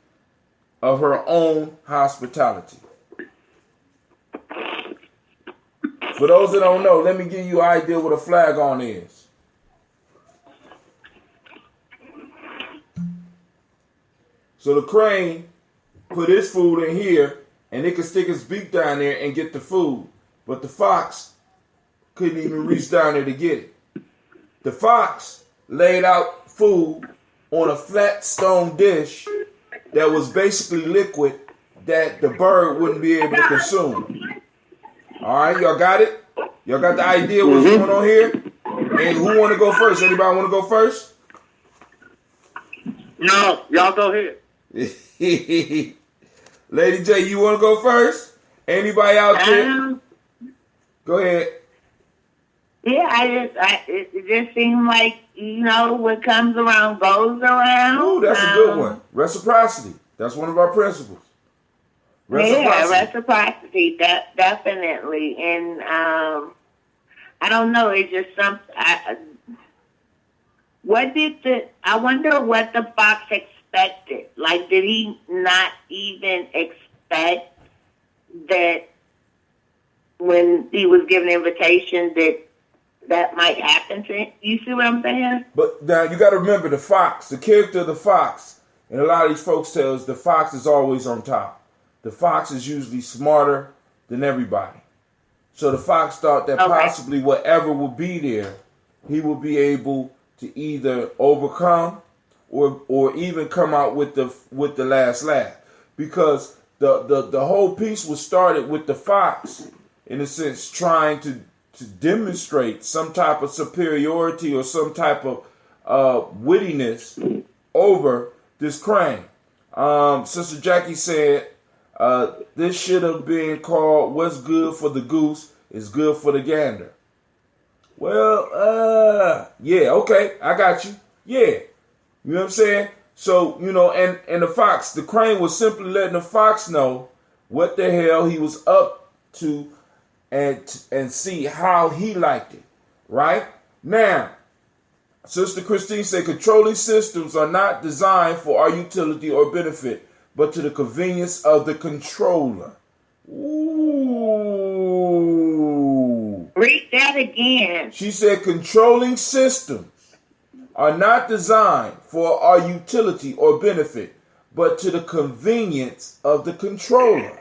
[SPEAKER 1] of her own hospitality. For those that don't know, let me give you an idea what a flagon is. So the crane put his food in here, and it could stick its beak down there and get the food. But the fox couldn't even reach down there to get it. The fox laid out food on a flat stone dish that was basically liquid that the bird wouldn't be able to consume. All right, y'all got it? Y'all got the idea what's going on here? And who want to go first? Anybody want to go first?
[SPEAKER 6] No, y'all go ahead.
[SPEAKER 1] Lady J, you want to go first? Anybody out there? Go ahead.
[SPEAKER 5] Yeah, it just seems like, you know, what comes around goes around.
[SPEAKER 1] Ooh, that's a good one. Reciprocity. That's one of our principles.
[SPEAKER 5] Reciprocity, definitely. And I don't know, it's just something. I wonder what the fox expected. Like, did he not even expect that when he was given an invitation that might happen to him? You see what I'm saying?
[SPEAKER 1] But now you got to remember the fox, the character of the fox. In a lot of these folks tales, the fox is always on top. The fox is usually smarter than everybody. So the fox thought that possibly whatever would be there, he would be able to either overcome or even come out with the last laugh. Because the whole piece was started with the fox, in a sense, trying to demonstrate some type of superiority or some type of wittiness over this crane. Sister Jackie said, this should have been called "What's Good for the Goose is Good for the Gander." Well, yeah, okay, I got you. Yeah, you know what I'm saying? So, you know, and the fox, the crane was simply letting the fox know what the hell he was up to and see how he liked it, right? Now, Sister Christine said, controlling systems are not designed for our utility or benefit, but to the convenience of the controller. Ooh.
[SPEAKER 5] Read that again.
[SPEAKER 1] She said, controlling systems are not designed for our utility or benefit, but to the convenience of the controller.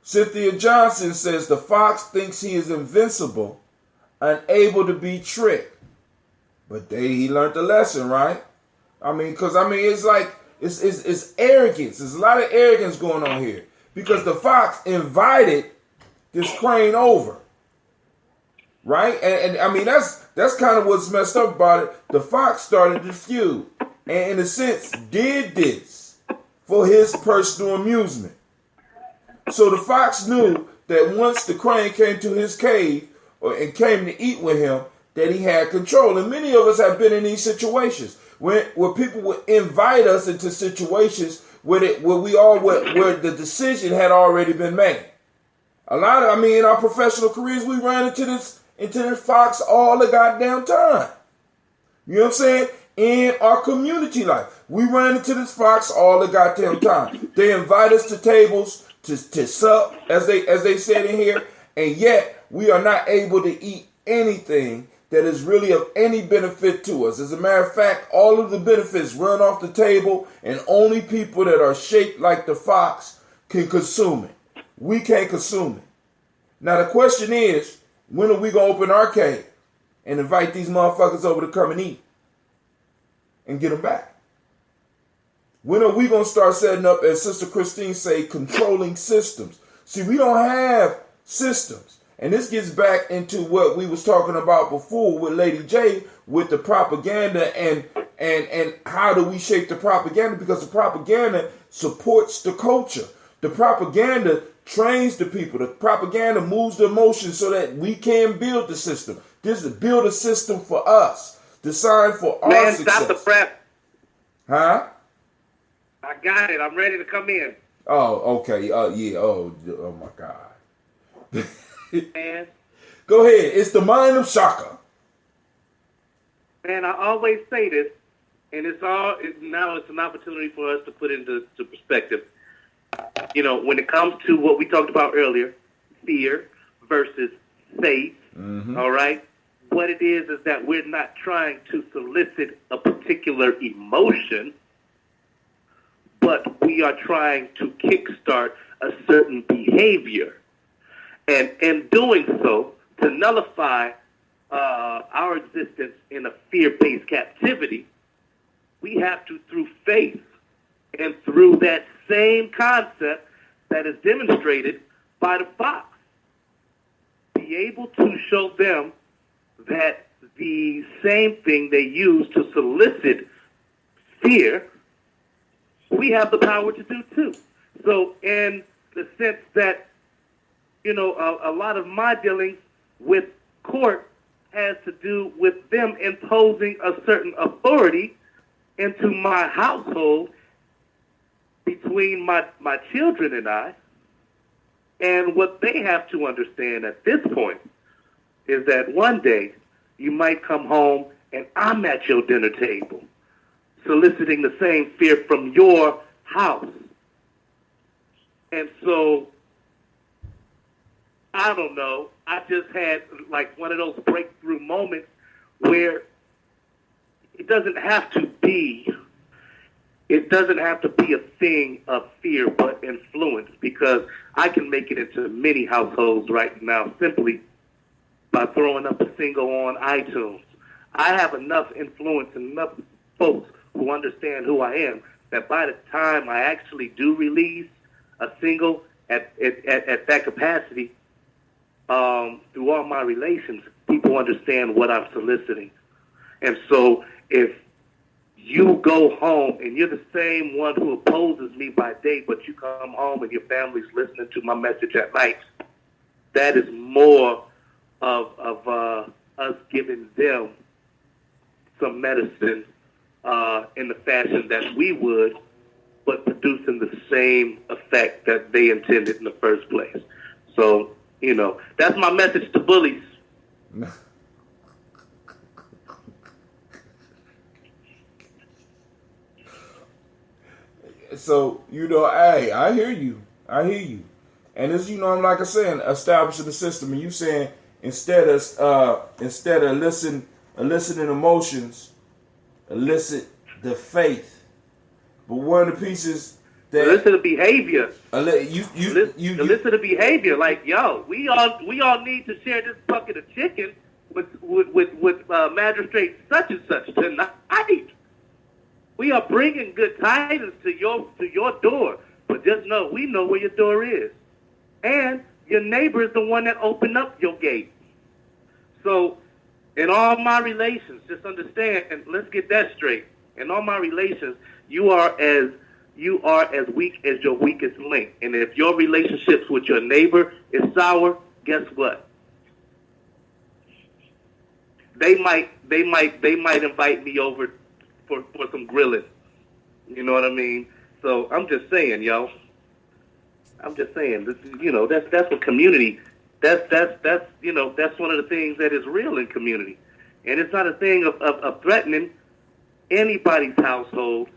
[SPEAKER 1] Cynthia Johnson says, the fox thinks he is invincible, unable to be tricked. But he learned the lesson, right? It's like, it's arrogance. There's a lot of arrogance going on here. Because the fox invited this crane over. Right? And that's kind of what's messed up about it. The fox started this feud. And in a sense, did this for his personal amusement. So the fox knew that once the crane came to his cave and came to eat with him, that he had control. And many of us have been in these situations where people would invite us into situations where the decision had already been made. In our professional careers, we ran into this fox all the goddamn time. You know what I'm saying? In our community life, we run into this fox all the goddamn time. They invite us to tables to sup, as they said in here, and yet we are not able to eat anything that is really of any benefit to us. As a matter of fact, all of the benefits run off the table, and only people that are shaped like the fox can consume it. We can't consume it. Now the question is, when are we going to open our cave and invite these motherfuckers over to come and eat and get them back? When are we going to start setting up, as Sister Christine say, controlling systems? See, we don't have systems. And this gets back into what we was talking about before with Lady J, with the propaganda and how do we shape the propaganda? Because the propaganda supports the culture. The propaganda trains the people. The propaganda moves the emotions so that we can build the system. This is build a system for us, designed for our success.
[SPEAKER 6] Stop the prep.
[SPEAKER 1] Huh?
[SPEAKER 6] I got it. I'm ready to come in.
[SPEAKER 1] Oh, okay. Yeah. Oh my God.
[SPEAKER 6] Man.
[SPEAKER 1] Go ahead. It's the mind of Shaka.
[SPEAKER 6] Man, I always say this, and now it's an opportunity for us to put into perspective. You know, when it comes to what we talked about earlier, fear versus faith, all right? What it is that we're not trying to solicit a particular emotion, but we are trying to kickstart a certain behavior. And in doing so, to nullify our existence in a fear-based captivity, we have to, through faith and through that same concept that is demonstrated by the fox, be able to show them that the same thing they use to solicit fear, we have the power to do too. So in the sense that, you know, a lot of my dealings with court has to do with them imposing a certain authority into my household between my children and I. And what they have to understand at this point is that one day you might come home and I'm at your dinner table soliciting the same fear from your house. And so, I don't know, I just had like one of those breakthrough moments where it doesn't have to be a thing of fear, but influence, because I can make it into many households right now simply by throwing up a single on iTunes. I have enough influence and enough folks who understand who I am that by the time I actually do release a single at that capacity, through all my relations, people understand what I'm soliciting. And so if you go home and you're the same one who opposes me by day, but you come home and your family's listening to my message at night, that is more of us giving them some medicine in the fashion that we would, but producing the same effect that they intended in the first place. So, you know, that's my message to bullies.
[SPEAKER 1] So, you know, hey, I hear you. And as you know, I'm like I said, establishing the system, and you saying instead of eliciting emotions, elicit the faith. But one of the pieces that
[SPEAKER 6] Elicit the behavior.
[SPEAKER 1] you
[SPEAKER 6] Elicit the behavior. Like, yo, we all need to share this bucket of chicken with magistrate such and such tonight. We are bringing good tidings to your door, but just know we know where your door is, and your neighbor is the one that opened up your gate. So, in all my relations, just understand, and let's get that straight. In all my relations, you are as you are as weak as your weakest link. And if your relationships with your neighbor is sour, guess what? They might invite me over for some grilling. You know what I mean? So I'm just saying, yo. I'm just saying, this, that's what community. That's one of the things that is real in community, and it's not a thing of threatening anybody's household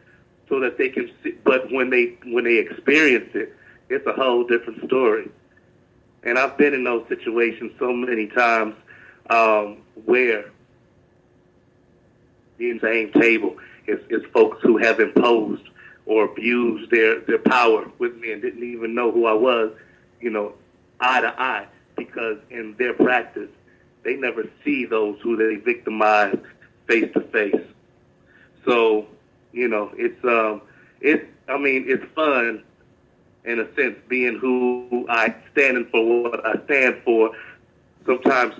[SPEAKER 6] so that they can see. But when they experience it, it's a whole different story. And I've been in those situations so many times where the same table is folks who have imposed or abused their power with me and didn't even know who I was, eye to eye, because in their practice, they never see those who they victimize face to face. So, it's fun in a sense being who I standing for what I stand for. Sometimes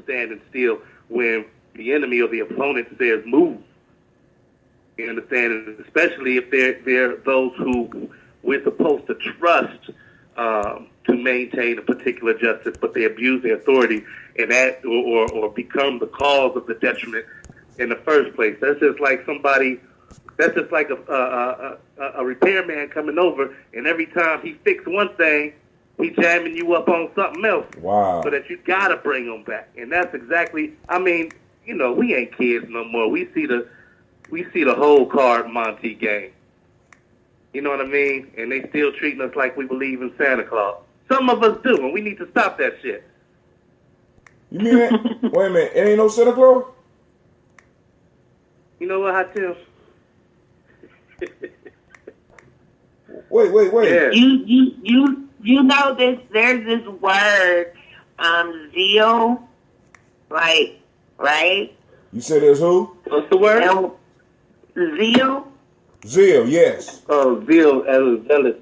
[SPEAKER 6] standing still when the enemy or the opponent says move. You understand? And especially if they're those who we're supposed to trust to maintain a particular justice, but they abuse their authority and act or become the cause of the detriment in the first place. That's just like a repairman coming over, and every time he fixes one thing, he jamming you up on something else.
[SPEAKER 1] Wow.
[SPEAKER 6] So that you gotta bring them back, and that's exactly. We ain't kids no more. We see the whole card Monte game. You know what I mean? And they still treating us like we believe in Santa Claus. Some of us do, and we need to stop that shit.
[SPEAKER 1] You mean it? Wait a minute, it ain't no Santa Claus?
[SPEAKER 6] You know what, Hatim?
[SPEAKER 1] Wait.
[SPEAKER 6] Yeah.
[SPEAKER 5] You know this? There's this word, zeal, right?
[SPEAKER 1] You said there's who?
[SPEAKER 6] What's the word?
[SPEAKER 5] Zeal.
[SPEAKER 1] Zeal, yes.
[SPEAKER 6] Oh, zeal as zealous.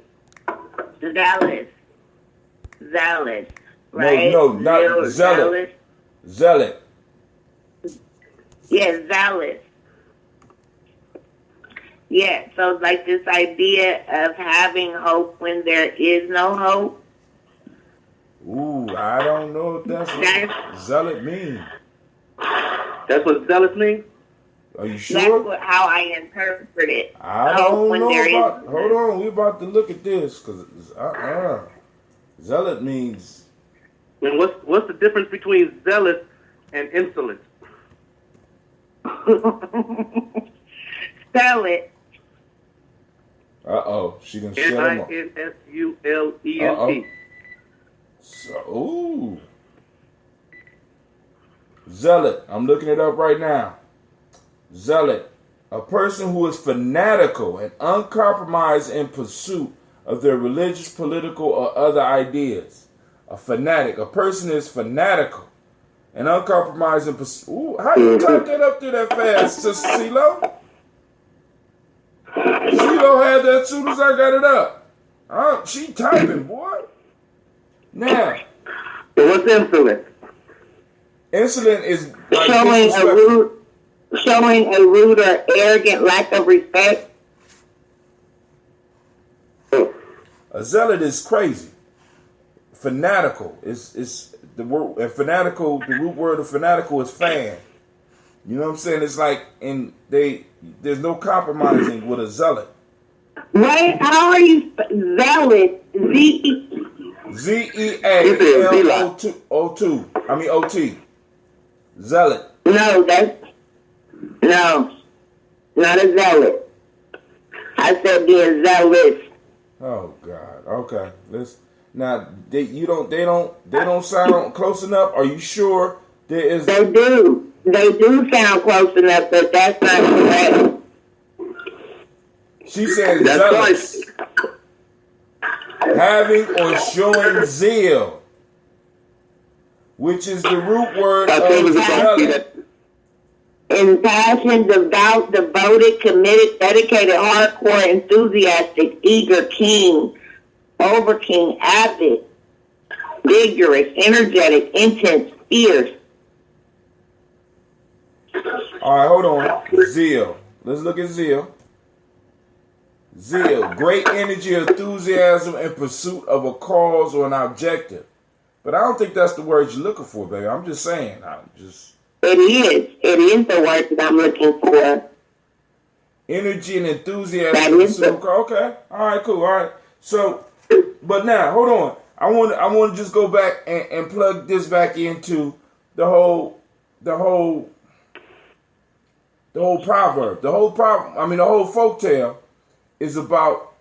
[SPEAKER 5] Zealous, right?
[SPEAKER 1] No, not zealot. Zealot.
[SPEAKER 5] Yeah, zealous. Yeah, so like this idea of having hope when there is no hope.
[SPEAKER 1] Ooh, I don't know if that's what zealot means.
[SPEAKER 6] That's what zealous means?
[SPEAKER 1] Are you sure?
[SPEAKER 5] That's how I interpret it.
[SPEAKER 1] I don't know about. Hold on, we're about to look at this because zealot means.
[SPEAKER 6] And what's the difference between zealous and insolent?
[SPEAKER 5] Spell it.
[SPEAKER 1] She done shut him up.
[SPEAKER 6] N-I-N-S-U-L-E-N-T.
[SPEAKER 1] Ooh. Zealot. I'm looking it up right now. Zealot. A person who is fanatical and uncompromised in pursuit of their religious, political, or other ideas. A fanatic. A person is fanatical and uncompromised in pursuit. Ooh, how you type that up there that fast, Sister CeeLo? CeeLo had that as soon as I got it up. She typing, boy. Now.
[SPEAKER 6] So what's insolent?
[SPEAKER 1] Insolent is like
[SPEAKER 5] showing a rude or arrogant lack of respect.
[SPEAKER 1] A zealot is crazy. Fanatical is the word. And fanatical, the root word of fanatical is fan. You know what I'm saying? It's like there's no compromising with a zealot.
[SPEAKER 5] Right? How are you zealot?
[SPEAKER 1] Z-E-A-L-O-T. Zealot.
[SPEAKER 5] No, not a zealot. I said being zealous.
[SPEAKER 1] Oh God. Okay. They don't sound close enough. Are you sure there is?
[SPEAKER 5] They do sound close enough, but that's not correct.
[SPEAKER 1] She said zealous. Having or showing zeal, which is the root word of zealot.
[SPEAKER 5] Impassioned, devout, devoted, committed, dedicated, hardcore, enthusiastic, eager, keen, over king, avid, vigorous, energetic, intense, fierce.
[SPEAKER 1] All right, hold on. Zeal. Let's look at zeal. Zeal, great energy, enthusiasm, and pursuit of a cause or an objective. But I don't think that's the word you're looking for, baby. I'm just saying.
[SPEAKER 5] It is. It is the word that I'm looking for.
[SPEAKER 1] Energy and enthusiasm. Okay. All right, cool. All right. So, but now, hold on. I want to just go back and plug this back into the whole proverb. The whole folktale is about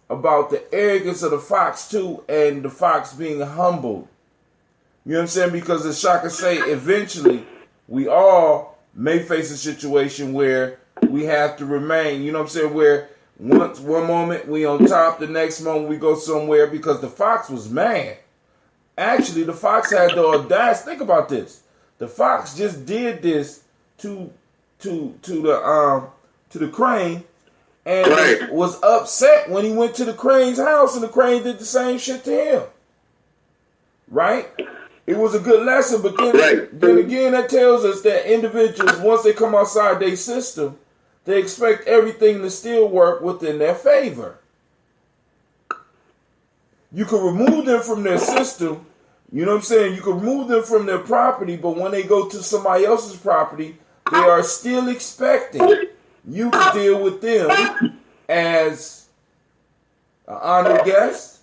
[SPEAKER 1] the arrogance of the fox too, and the fox being humbled. You know what I'm saying? Because as Shaka say, eventually we all may face a situation where we have to remain. You know what I'm saying? Where one moment we on top, the next moment we go somewhere, because the fox was mad. Actually, the fox had the audacity. Think about this. The fox just did this to the crane, and was upset when he went to the crane's house, and the crane did the same shit to him. Right? It was a good lesson, but then again, that tells us that individuals, once they come outside their system, they expect everything to still work within their favor. You can remove them from their system, you know what I'm saying? You can remove them from their property, but when they go to somebody else's property, they are still expecting you to deal with them as an honored guest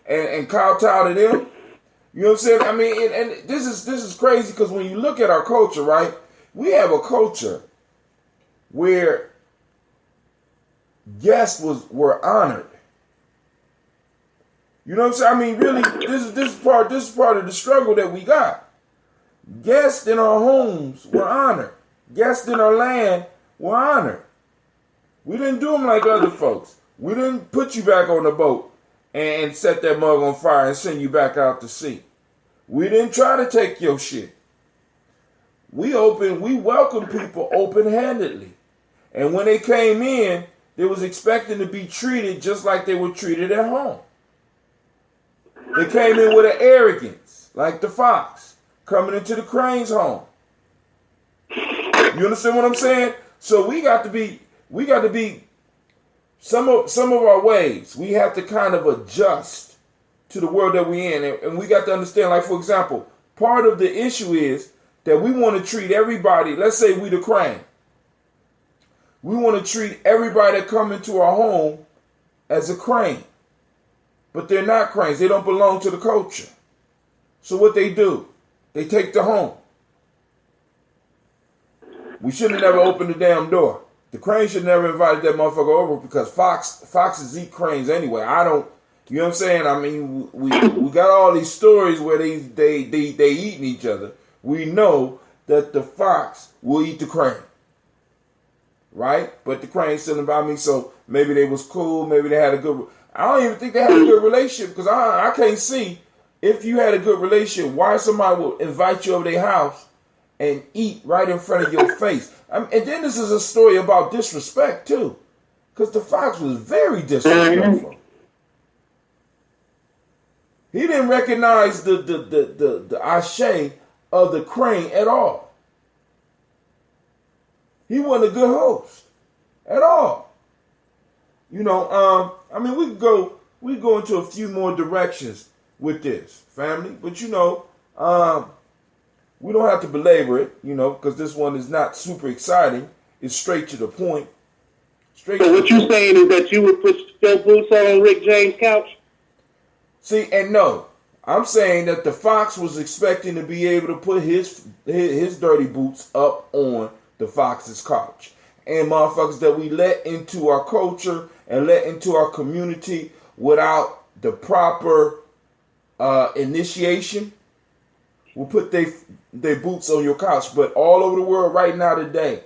[SPEAKER 1] and kowtow to them. You know what I'm saying? I mean, and this is crazy, because when you look at our culture, right? We have a culture where guests were honored. You know what I'm saying? I mean, really, this is part of the struggle that we got. Guests in our homes were honored. Guests in our land were honored. We didn't do them like other folks. We didn't put you back on the boat and set that mug on fire and send you back out to sea. We didn't try to take your shit. We welcomed people open-handedly. And when they came in, they was expecting to be treated just like they were treated at home. They came in with an arrogance, like the fox, coming into the crane's home. You understand what I'm saying? So we got to be some of our ways. We have to kind of adjust to the world that we're in, and we got to understand. Like, for example, part of the issue is that we want to treat everybody. Let's say we the crane. We want to treat everybody that come into our home as a crane, but they're not cranes. They don't belong to the culture. So what they do, they take the home. We shouldn't have never opened the damn door. The crane should never invited that motherfucker over, because foxes eat cranes anyway. You know what I'm saying? I mean, we got all these stories where they eating each other. We know that the fox will eat the crane, right? But the crane still about me, so maybe they was cool. Maybe they had a good. I don't even think they had a good relationship, because I can't see, if you had a good relationship, why somebody would invite you over their house and eat right in front of your face. And then this is a story about disrespect too, because the fox was very disrespectful. He didn't recognize the ashe of the crane at all. He wasn't a good host at all. You know, I mean, we go into a few more directions with this, family, but you know, we don't have to belabor it, you know, because this one is not super exciting. It's straight to the point.
[SPEAKER 6] So what you're saying is that you would put your boots on Rick James' couch?
[SPEAKER 1] See, and no, I'm saying that the fox was expecting to be able to put his dirty boots up on the fox's couch. And motherfuckers that we let into our culture and let into our community without the proper initiation will put their boots on your couch. But all over the world right now today,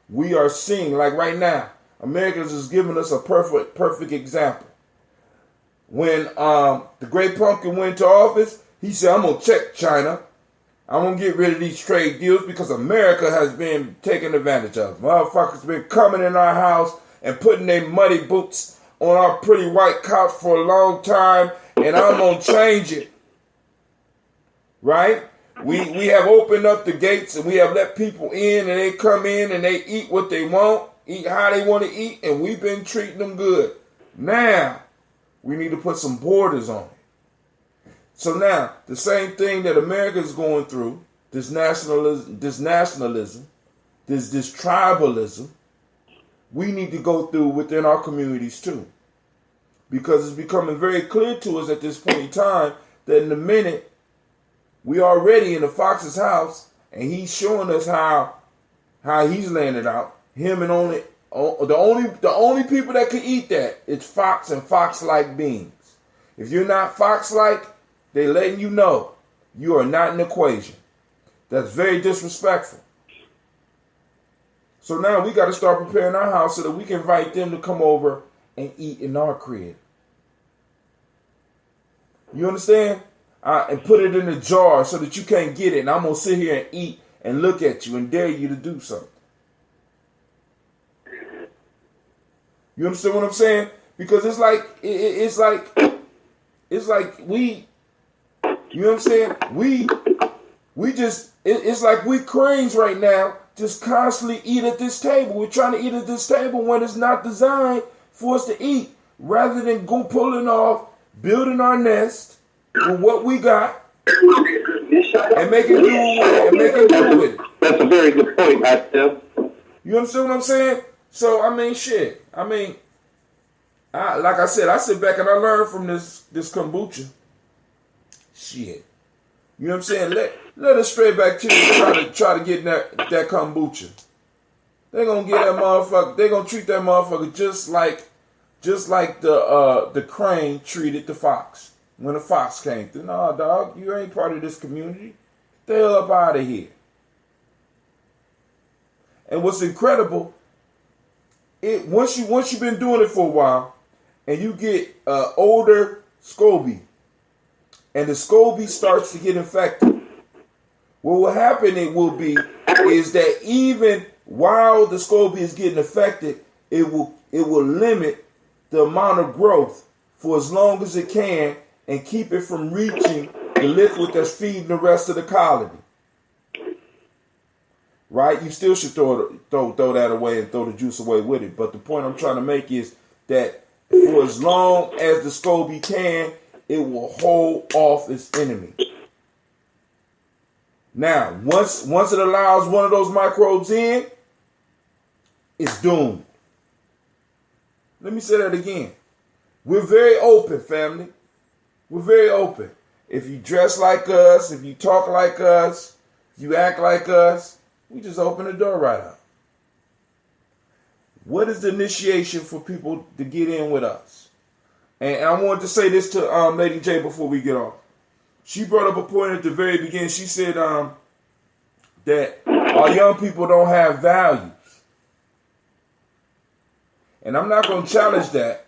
[SPEAKER 1] we are seeing, like right now, America is giving us a perfect example. When the Great Pumpkin went to office, he said, I'm going to check China. I'm going to get rid of these trade deals because America has been taken advantage of. Motherfuckers been coming in our house and putting their muddy boots on our pretty white couch for a long time, and I'm going to change it. Right? We have opened up the gates and we have let people in, and they come in and they eat what they want, eat how they want to eat, and we've been treating them good. Now, we need to put some borders on it. So now, the same thing that America is going through, this nationalism, this tribalism, we need to go through within our communities too. Because it's becoming very clear to us at this point in time that in a minute, we already in the Fox's house, and he's showing us how he's laying it out. Him and the only people that can eat that is fox and fox-like beings. If you're not fox-like, they letting you know you are not an equation. That's very disrespectful. So now we got to start preparing our house so that we can invite them to come over and eat in our crib. You understand? And put it in a jar so that you can't get it. And I'm going to sit here and eat and look at you and dare you to do something. You understand what I'm saying? Because it's like we, you know what I'm saying? We just, it's like we cranes right now just constantly eat at this table. We're trying to eat at this table when it's not designed for us to eat. Rather than go pulling off, building our nest with what we got and making do with it.
[SPEAKER 6] That's a very good point, Steph.
[SPEAKER 1] You understand what I'm saying? So, I mean, shit. I mean, like I said, I sit back and I learn from this kombucha. Shit. You know what I'm saying? Let us straight bacteria try to get that kombucha. They're gonna get that motherfucker. They're gonna treat that motherfucker just like the crane treated the fox when the fox came through. Nah, dog, you ain't part of this community. Get the hell up out of here. And what's incredible, once you've been doing it for a while, and you get older SCOBY, and the SCOBY starts to get infected, what will happen is that even while the SCOBY is getting affected, it will limit the amount of growth for as long as it can and keep it from reaching the liquid that's feeding the rest of the colony. Right? You still should throw that away and throw the juice away with it. But the point I'm trying to make is that for as long as the SCOBY can, it will hold off its enemy. Now, once it allows one of those microbes in, it's doomed. Let me say that again. We're very open, family. We're very open. If you dress like us, if you talk like us, if you act like us, we just open the door right up. What is the initiation for people to get in with us? And I wanted to say this to Lady J before we get off. She brought up a point at the very beginning. She said that our young people don't have values. And I'm not going to challenge that,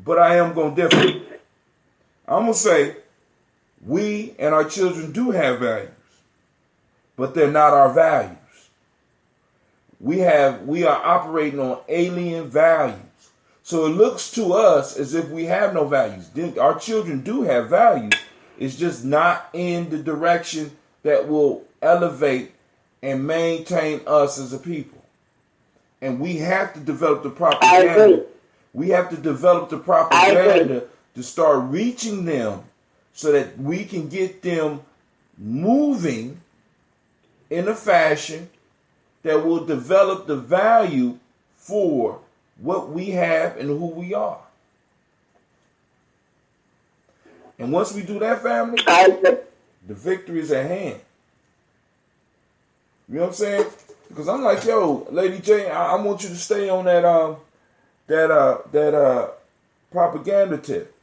[SPEAKER 1] but I am going to differ. I'm going to say we and our children do have values, but they're not our values. We are operating on alien values. So it looks to us as if we have no values. Our children do have values. It's just not in the direction that will elevate and maintain us as a people. And we have to develop the propaganda. We have to develop the propaganda to start reaching them so that we can get them moving in a fashion that will develop the value for what we have and who we are. And once we do that, family, the victory is at hand. You know what I'm saying? Because I'm like, yo, Lady J, I want you to stay on that propaganda tip.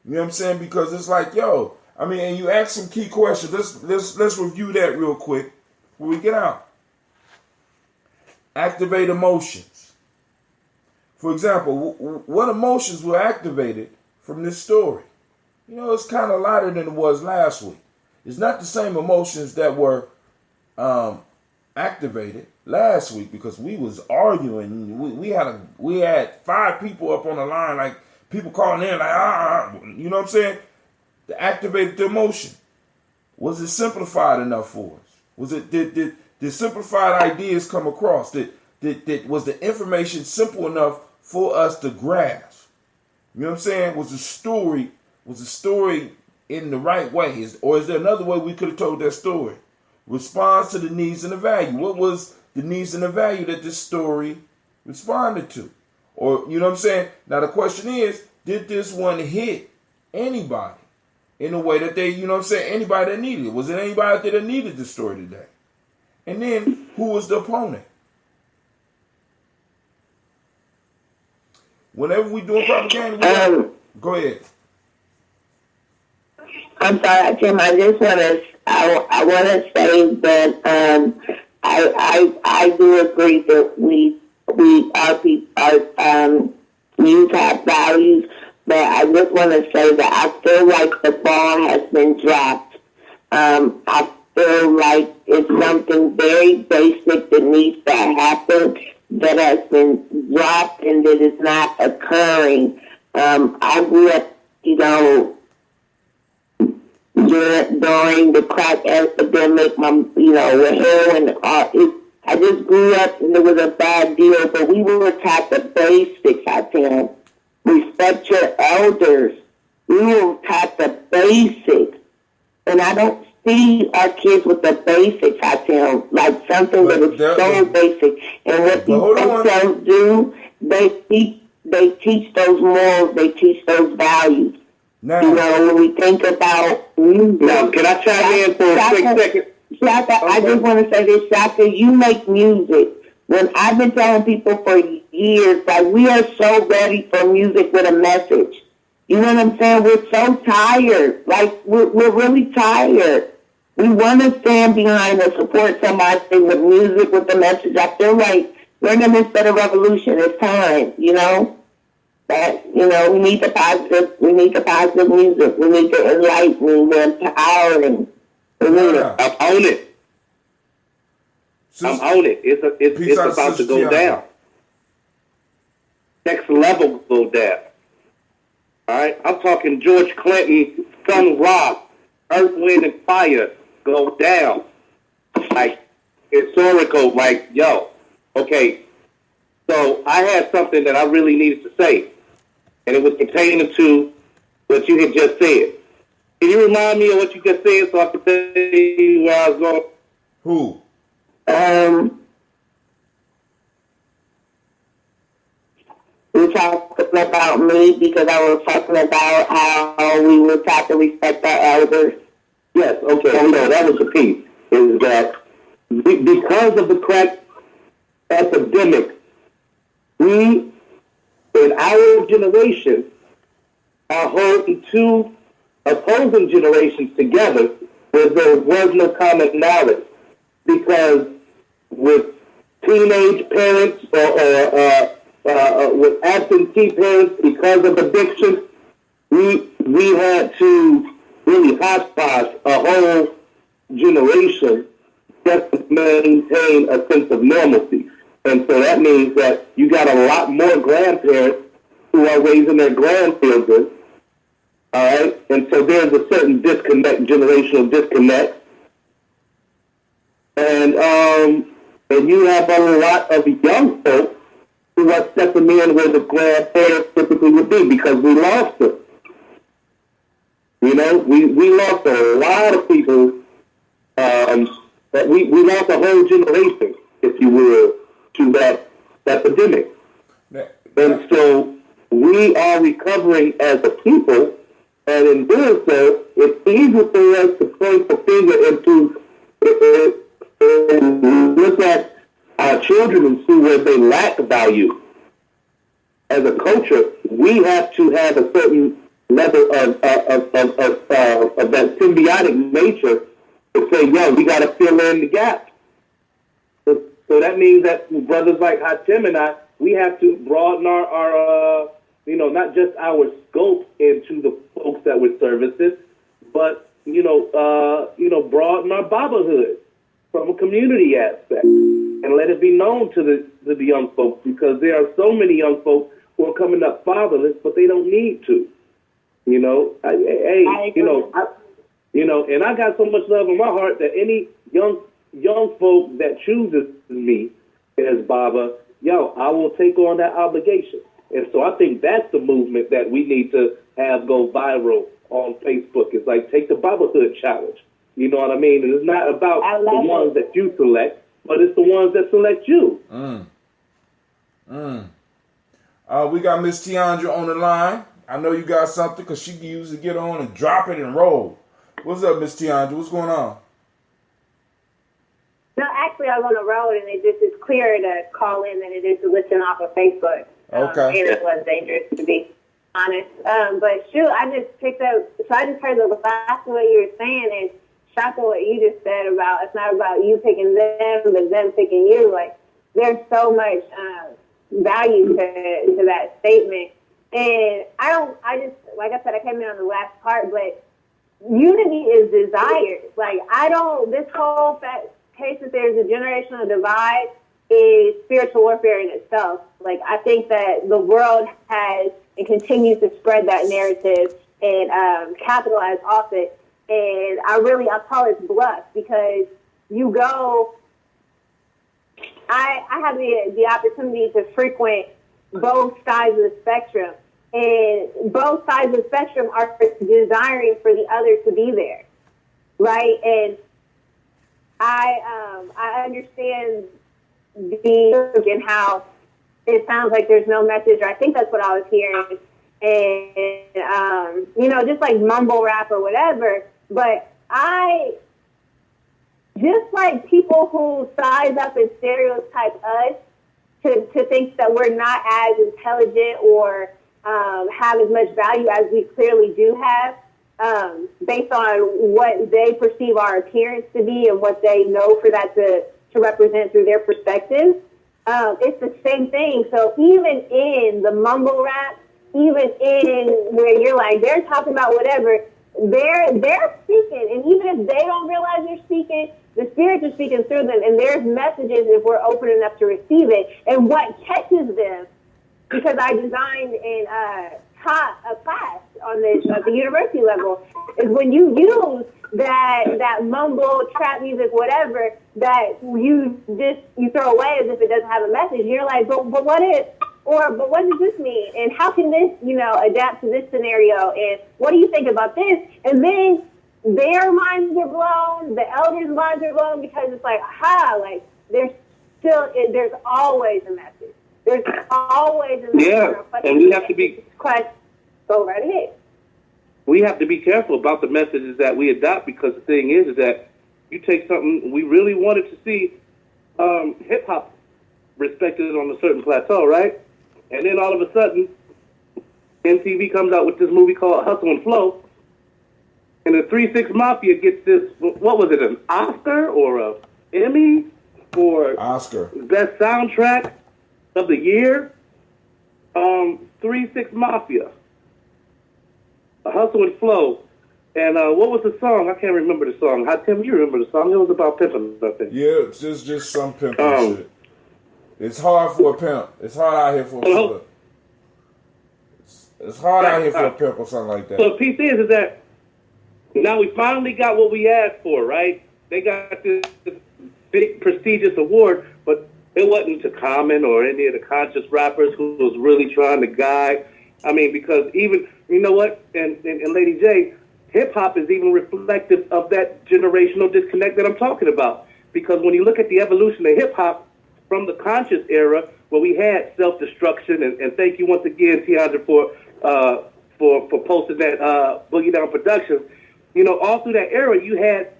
[SPEAKER 1] You know what I'm saying? Because it's like, yo, I mean, and you ask some key questions. Let's review that real quick before we get out. Activate emotions. For example, what emotions were activated from this story? You know, it's kind of lighter than it was last week. It's not the same emotions that were activated last week because we was arguing. We had 5 people up on the line, like people calling in, like you know what I'm saying? To activate the emotion. Was it simplified enough for us? Was it did simplified ideas come across? Was the information simple enough for us to grasp. You know what I'm saying? Was the story in the right way? Or is there another way we could have told that story? Responds to the needs and the value. What was the needs and the value that this story responded to? Or, you know what I'm saying? Now the question is, did this one hit anybody in a way that they, you know what I'm saying, anybody that needed it? Was it anybody out there that needed the story today? And then, who was the opponent? Whenever we doing propaganda, go ahead.
[SPEAKER 5] I'm sorry, Tim. I just want to. I want to say that I do agree that our youth have values, but I just want to say that I feel like the ball has been dropped. I feel like it's something very basic that needs to happen that has been dropped and that is not occurring. I grew up, during the crack epidemic, with heroin. I just grew up and it was a bad deal, but we were taught the basics, I think. Respect your elders. We were taught the basics. And I don't see our kids with the basics, I tell, like something that is so basic. And what these folktales do, they teach those morals, they teach those values.
[SPEAKER 1] Now,
[SPEAKER 5] when we think about music.
[SPEAKER 6] Now, can I chime in for a quick second?
[SPEAKER 5] Shaka, okay. I just want to say this, Shaka, you make music. When I've been telling people for years, like, we are so ready for music with a message. You know what I'm saying? We're so tired. Like, we're really tired. We want to stand behind and support somebody with music, with the message. I feel like we're in the midst of a revolution. It's time, that, we need the positive music. We need the enlightening, the empowering.
[SPEAKER 6] I'm on it. I'm on it. It's about to go down. Next level go down. All right? I'm talking George Clinton, Sun Ra, Earth, Wind, and Fire go down. Like, historical, like, yo. Okay. So I had something that I really needed to say. And it was pertaining to what you had just said. Can you remind me of what you just said so I can tell you where I was going?
[SPEAKER 1] Who?
[SPEAKER 5] You talking about me because I was talking about how we were taught to respect our elders.
[SPEAKER 6] Yes, okay. So that was the piece. Is that because of the crack epidemic, we, in our generation, are holding two opposing generations together where there was no commonality. Because with teenage parents or with absentee parents because of addiction, we had to really hodgepodge a whole generation just to maintain a sense of normalcy. And so that means that you got a lot more grandparents who are raising their grandchildren, all right? And so there's a certain disconnect, generational disconnect. And you have a lot of young folks who are stepping in where the grandparents typically would be because we lost them. We lost a lot of people, but we lost a whole generation, if you will, to that epidemic. And so we are recovering as a people, and in doing so, it's easy for us to point the finger and look at our children and see where they lack value. As a culture, we have to have a certain level of that symbiotic nature to say, yo, we got to fill in the gap. So that means that brothers like Hatim and I, we have to broaden our not just our scope into the folks that we're servicing, but, broaden our Babahood from a community aspect and let it be known to the young folks, because there are so many young folks who are coming up fatherless, but they don't need to. And I got so much love in my heart that any young folk that chooses me as Baba, I will take on that obligation. And so I think that's the movement that we need to have go viral on Facebook. It's like, take the Biblehood challenge. You know what I mean? And it's not about the ones that you select, but it's the ones that select you.
[SPEAKER 1] We got Miss Tiandra on the line. I know you got something because she can usually get on and drop it and roll. What's up, Miss Tiandra? What's going on?
[SPEAKER 7] No, actually, I was on the road, and it just is clearer to call in than it is to listen off of Facebook.
[SPEAKER 1] Okay.
[SPEAKER 7] And it's less dangerous, to be honest. But shoot, I just picked up, so I just heard the last of what you were saying, and shocked at what you just said about it's not about you picking them, but them picking you. Like, there's so much value to that statement. And I just, like I said, I came in on the last part, but unity is desired. Like, this whole case that there's a generational divide is spiritual warfare in itself. Like, I think that the world has and continues to spread that narrative and capitalize off it. And I call it bluff, because you go, I have the opportunity to frequent both sides of the spectrum, and both sides of the spectrum are desiring for the other to be there, right? And I understand and how it sounds like there's no message, or I think that's what I was hearing, and just like mumble rap or whatever. But just like people who size up and stereotype us to think that we're not as intelligent or have as much value as we clearly do have, based on what they perceive our appearance to be and what they know for that to represent through their perspective. It's the same thing. So even in the mumble rap, even in where you're like, they're talking about whatever, they're speaking. And even if they don't realize they're speaking, the spirits are speaking through them. And there's messages if we're open enough to receive it. And what catches them, because I designed and taught a class on this at the university level, is when you use that mumble, trap music, whatever, that you throw away as if it doesn't have a message. You're like, but what does this mean? And how can this, adapt to this scenario? And what do you think about this? And then their minds are blown, the elders' minds are blown, because it's like, like there's always a message. There's always a message.
[SPEAKER 6] Yeah, and we have to be...
[SPEAKER 7] Go right ahead.
[SPEAKER 6] We have to be careful about the messages that we adopt, because the thing is that you take something we really wanted to see hip-hop respected on a certain plateau, right? And then all of a sudden, MTV comes out with this movie called Hustle and Flow, and the 3-6 Mafia gets this, what was it, an Oscar or a Emmy for
[SPEAKER 1] Oscar
[SPEAKER 6] Best Soundtrack of the Year? 3-6 Mafia. Hustle and Flow. And what was the song? I can't remember the song. How, Tim, you remember the song? It was about pimping, I think.
[SPEAKER 1] Yeah, it's just some pimping shit. It's hard for a pimp. It's hard out here for a pimp. It's hard out here for a pimp or something like that.
[SPEAKER 6] So the piece is that now we finally got what we asked for, right? They got this big prestigious award, but it wasn't to Common or any of the conscious rappers who was really trying to guide. I mean, because even, you know what, and Lady J, hip-hop is even reflective of that generational disconnect that I'm talking about. Because when you look at the evolution of hip-hop from the conscious era, where we had self-destruction, and thank you once again, Tiandra, for posting that Boogie Down production, all through that era, you had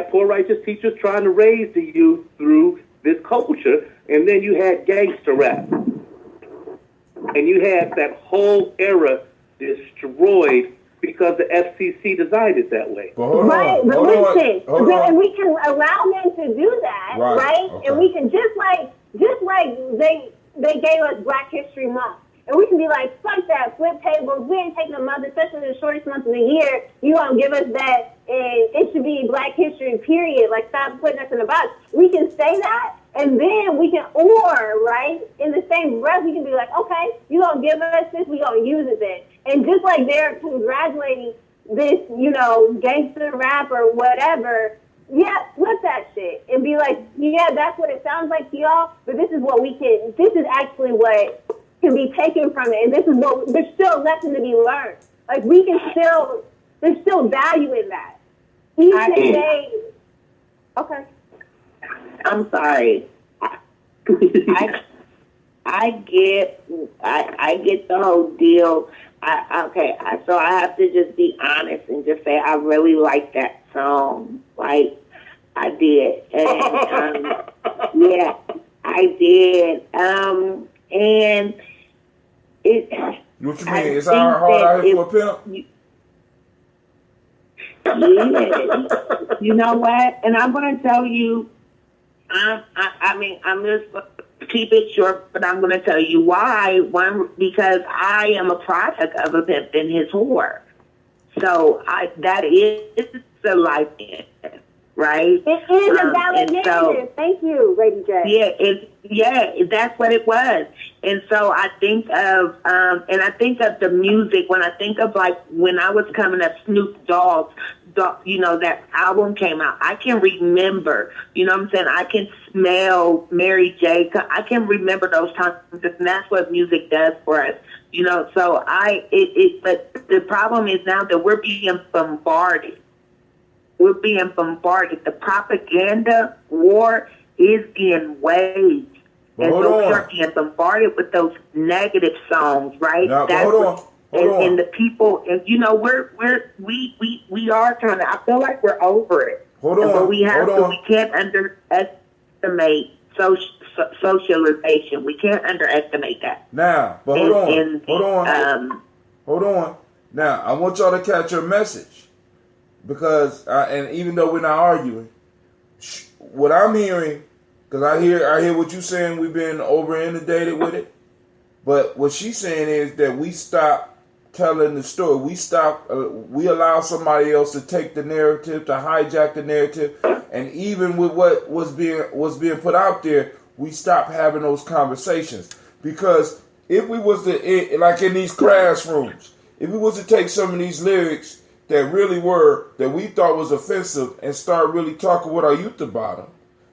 [SPEAKER 6] poor righteous teachers trying to raise the youth through this culture, and then you had gangster rap. And you had that whole era destroyed because the FCC designed it that way.
[SPEAKER 7] Right, but listen, and we can allow them to do that, right?
[SPEAKER 1] Okay.
[SPEAKER 7] And we can just like they gave us Black History Month. And we can be like, fuck that, flip tables, we ain't taking a month, especially the shortest month of the year. You gonna give us that, and it should be Black History, period. Like, stop putting us in a box. We can say that, and then we can, right, in the same breath, we can be like, okay, you gonna give us this, we gonna use it then. And just like they're congratulating this, gangster rap or whatever, flip that shit and be like, that's what it sounds like to y'all, but this is what this is actually what can be taken from it. And this is what, there's still a lesson to be learned. Like, there's still value in that. Even if they, okay.
[SPEAKER 5] I'm sorry. I get the whole deal. So I have to just be honest and just say I really like that song. Like, I did. And, yeah, I did. And it...
[SPEAKER 1] What you mean? It's hard out here for a pimp?
[SPEAKER 5] Yeah. You know what? And I'm going to tell you, I mean, I'm just going to keep it short, but I'm going to tell you why. One, because I am a product of a pimp and his whore. So that is the life end, right?
[SPEAKER 7] It is a valid narrative. Thank you, Lady J.
[SPEAKER 5] Yeah, that's what it was. And so I think of, the music when I think of, like, when I was coming up, Snoop Dogg's, that album came out. I can remember, you know what I'm saying? I can smell Mary J. I can remember those times, and that's what music does for us, you know. So but the problem is now that we're being bombarded. We're being bombarded. The propaganda war is being waged. And so we are being bombarded with those negative songs, right?
[SPEAKER 1] Now, hold on.
[SPEAKER 5] And the people, and we are kind of. I feel like we're over it. But we can't underestimate socialization. We can't underestimate that.
[SPEAKER 1] Now, but hold on. Now, I want y'all to catch your message, because and even though we're not arguing, what I'm hearing, because I hear what you're saying. We've been over inundated with it, but what she's saying is that we stop telling the story. We allow somebody else to take the narrative, to hijack the narrative, and even with what was being put out there, we stop having those conversations. Because if we was to, like in these classrooms, if we was to take some of these lyrics that we thought was offensive and start really talking with our youth about them,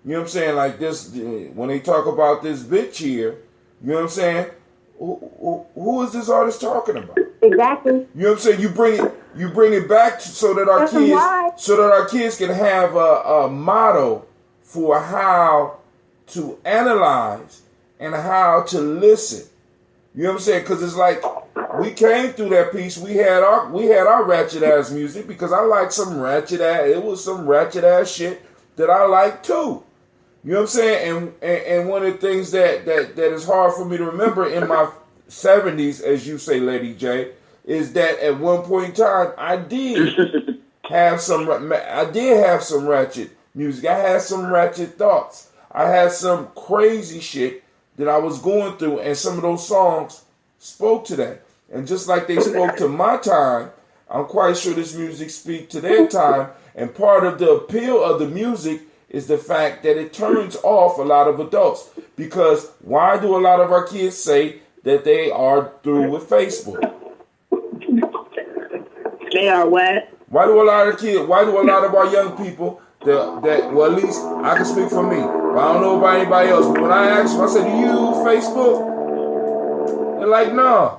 [SPEAKER 1] you know what I'm saying? Like this, when they talk about this bitch here, you know what I'm saying? Who is this artist talking about?
[SPEAKER 7] Exactly.
[SPEAKER 1] You know what I'm saying? You bring it back so that our kids can have a model for how to analyze and how to listen. You know what I'm saying? Because it's like we came through that piece. We had our ratchet ass music, because I like some ratchet ass. It was some ratchet ass shit that I like too. You know what I'm saying? And one of the things that is hard for me to remember in my 70s, as you say, Lady J, is that at one point in time I did have some ratchet music. I had some ratchet thoughts. I had some crazy shit that I was going through, and some of those songs spoke to that. And just like they spoke to my time, I'm quite sure this music speaks to their time. And part of the appeal of the music is the fact that it turns off a lot of adults. Because why do a lot of our kids say that they are through with Facebook?
[SPEAKER 5] They are what?
[SPEAKER 1] Why do a lot of our young people that well, at least I can speak for me, but I don't know about anybody else, but when I ask them, I said, do you use Facebook? They're like, no.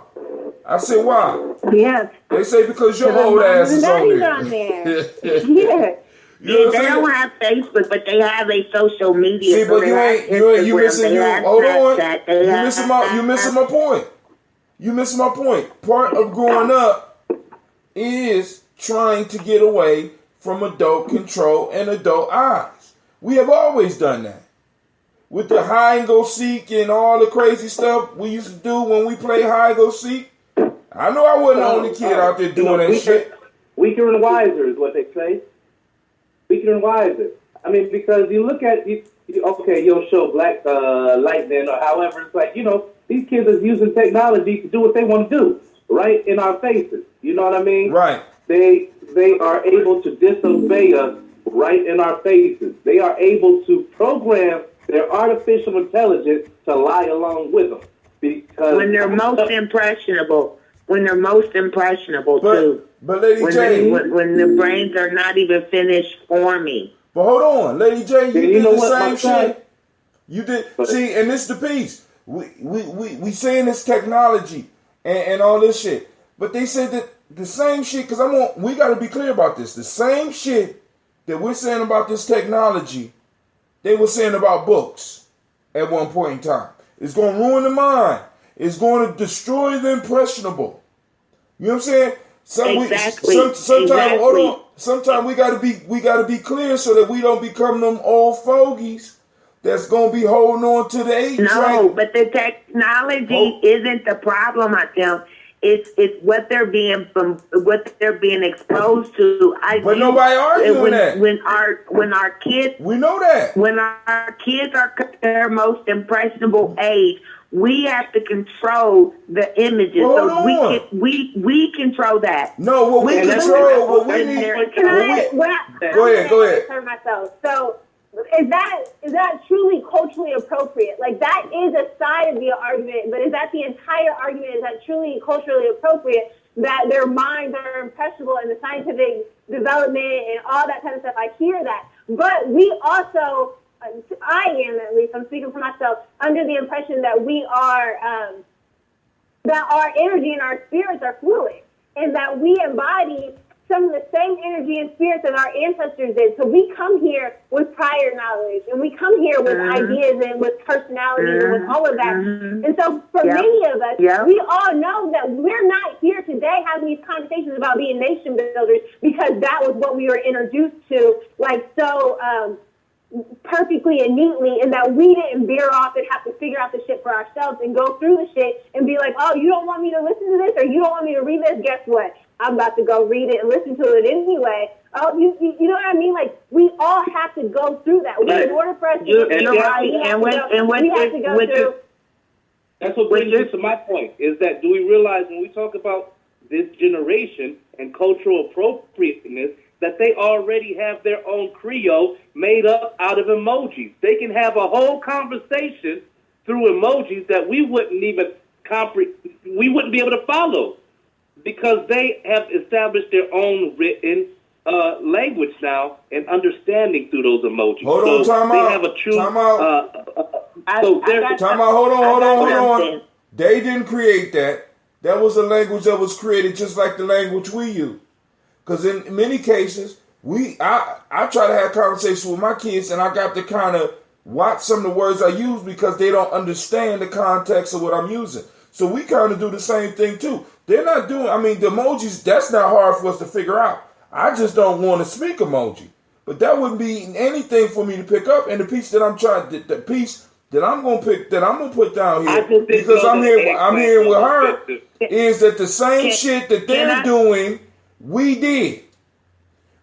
[SPEAKER 1] I said, why?
[SPEAKER 7] Yes.
[SPEAKER 1] They say because your old ass is on there.
[SPEAKER 7] Yeah.
[SPEAKER 1] You know
[SPEAKER 5] they don't have Facebook, but they have a social media.
[SPEAKER 1] See, but you missing my point. You missing my point. Part of growing up is trying to get away from adult control and adult eyes. We have always done that. With the hide and go seek and all the crazy stuff we used to do when we played hide and go seek. I know I wasn't the only kid out there doing that shit.
[SPEAKER 6] Weaker and wiser is what they say. Weaker and wiser. I mean, because you look at, you'll show Black Lightning or however. It's like, these kids are using technology to do what they want to do, right in our faces. You know what I mean?
[SPEAKER 1] Right.
[SPEAKER 6] They are able to disobey us right in our faces. They are able to program their artificial intelligence to lie along with them. Because
[SPEAKER 5] when they're most impressionable. Too.
[SPEAKER 1] But Lady J,
[SPEAKER 5] when the brains are not even finished forming.
[SPEAKER 1] But hold on, Lady J, you did the same shit. You did. See, and this the piece. we saying this technology and all this shit. But they said that the same shit, because we got to be clear about this. The same shit that we're saying about this technology, they were saying about books at one point in time. It's going to ruin the mind. It's going to destroy the impressionable. You know what I'm saying?
[SPEAKER 5] Exactly.
[SPEAKER 1] Sometimes, hold on. Sometimes we gotta be clear so that we don't become them old fogies that's gonna be holding on to the 8-track.
[SPEAKER 5] No, but the technology isn't the problem, I think. It's what they're being exposed to.
[SPEAKER 1] But nobody arguing that.
[SPEAKER 5] When our kids,
[SPEAKER 1] we know that
[SPEAKER 5] when our kids are their most impressionable age, we have to control the images.
[SPEAKER 1] Well,
[SPEAKER 5] so we control that.
[SPEAKER 1] No, what we control, what we need. Go ahead.
[SPEAKER 7] For myself. So is that truly culturally appropriate? Like, that is a side of the argument, but is that the entire argument? Is that truly culturally appropriate that their minds are impressionable and the scientific development and all that kind of stuff? I hear that. But we also, I am at least, I'm speaking for myself, under the impression that we are, that our energy and our spirits are fluid and that we embody some of the same energy and spirits that our ancestors did. So we come here with prior knowledge, and we come here with ideas and with personality and with all of that. And so for many of us, we all know that we're not here today having these conversations about being nation builders because that was what we were introduced to, like, so perfectly and neatly, and that we didn't veer off and have to figure out the shit for ourselves and go through the shit and be like, oh, you don't want me to listen to this or you don't want me to read this? Guess what? I'm about to go read it and listen to it anyway. Oh, you know what I mean? Like, we all have to go through that. In order for us to get through it, we have to go through.
[SPEAKER 6] That's what brings me to my point, is that do we realize when we talk about this generation and cultural appropriateness, that they already have their own Creole made up out of emojis. They can have a whole conversation through emojis that we wouldn't even we wouldn't be able to follow because they have established their own written language now and understanding through those emojis.
[SPEAKER 1] Hold on, time
[SPEAKER 6] they
[SPEAKER 1] out.
[SPEAKER 6] have a true.
[SPEAKER 1] Time out. Time out. Hold on. They didn't create that. That was a language that was created just like the language we use. Because in many cases, I try to have conversations with my kids, and I got to kind of watch some of the words I use because they don't understand the context of what I'm using. So we kind of do the same thing too. They're not doing, the emojis, that's not hard for us to figure out. I just don't want to speak emoji. But that wouldn't be anything for me to pick up. And the piece that the piece that I'm going to put down here, because I'm here with her, is that the same shit that they're doing, we did.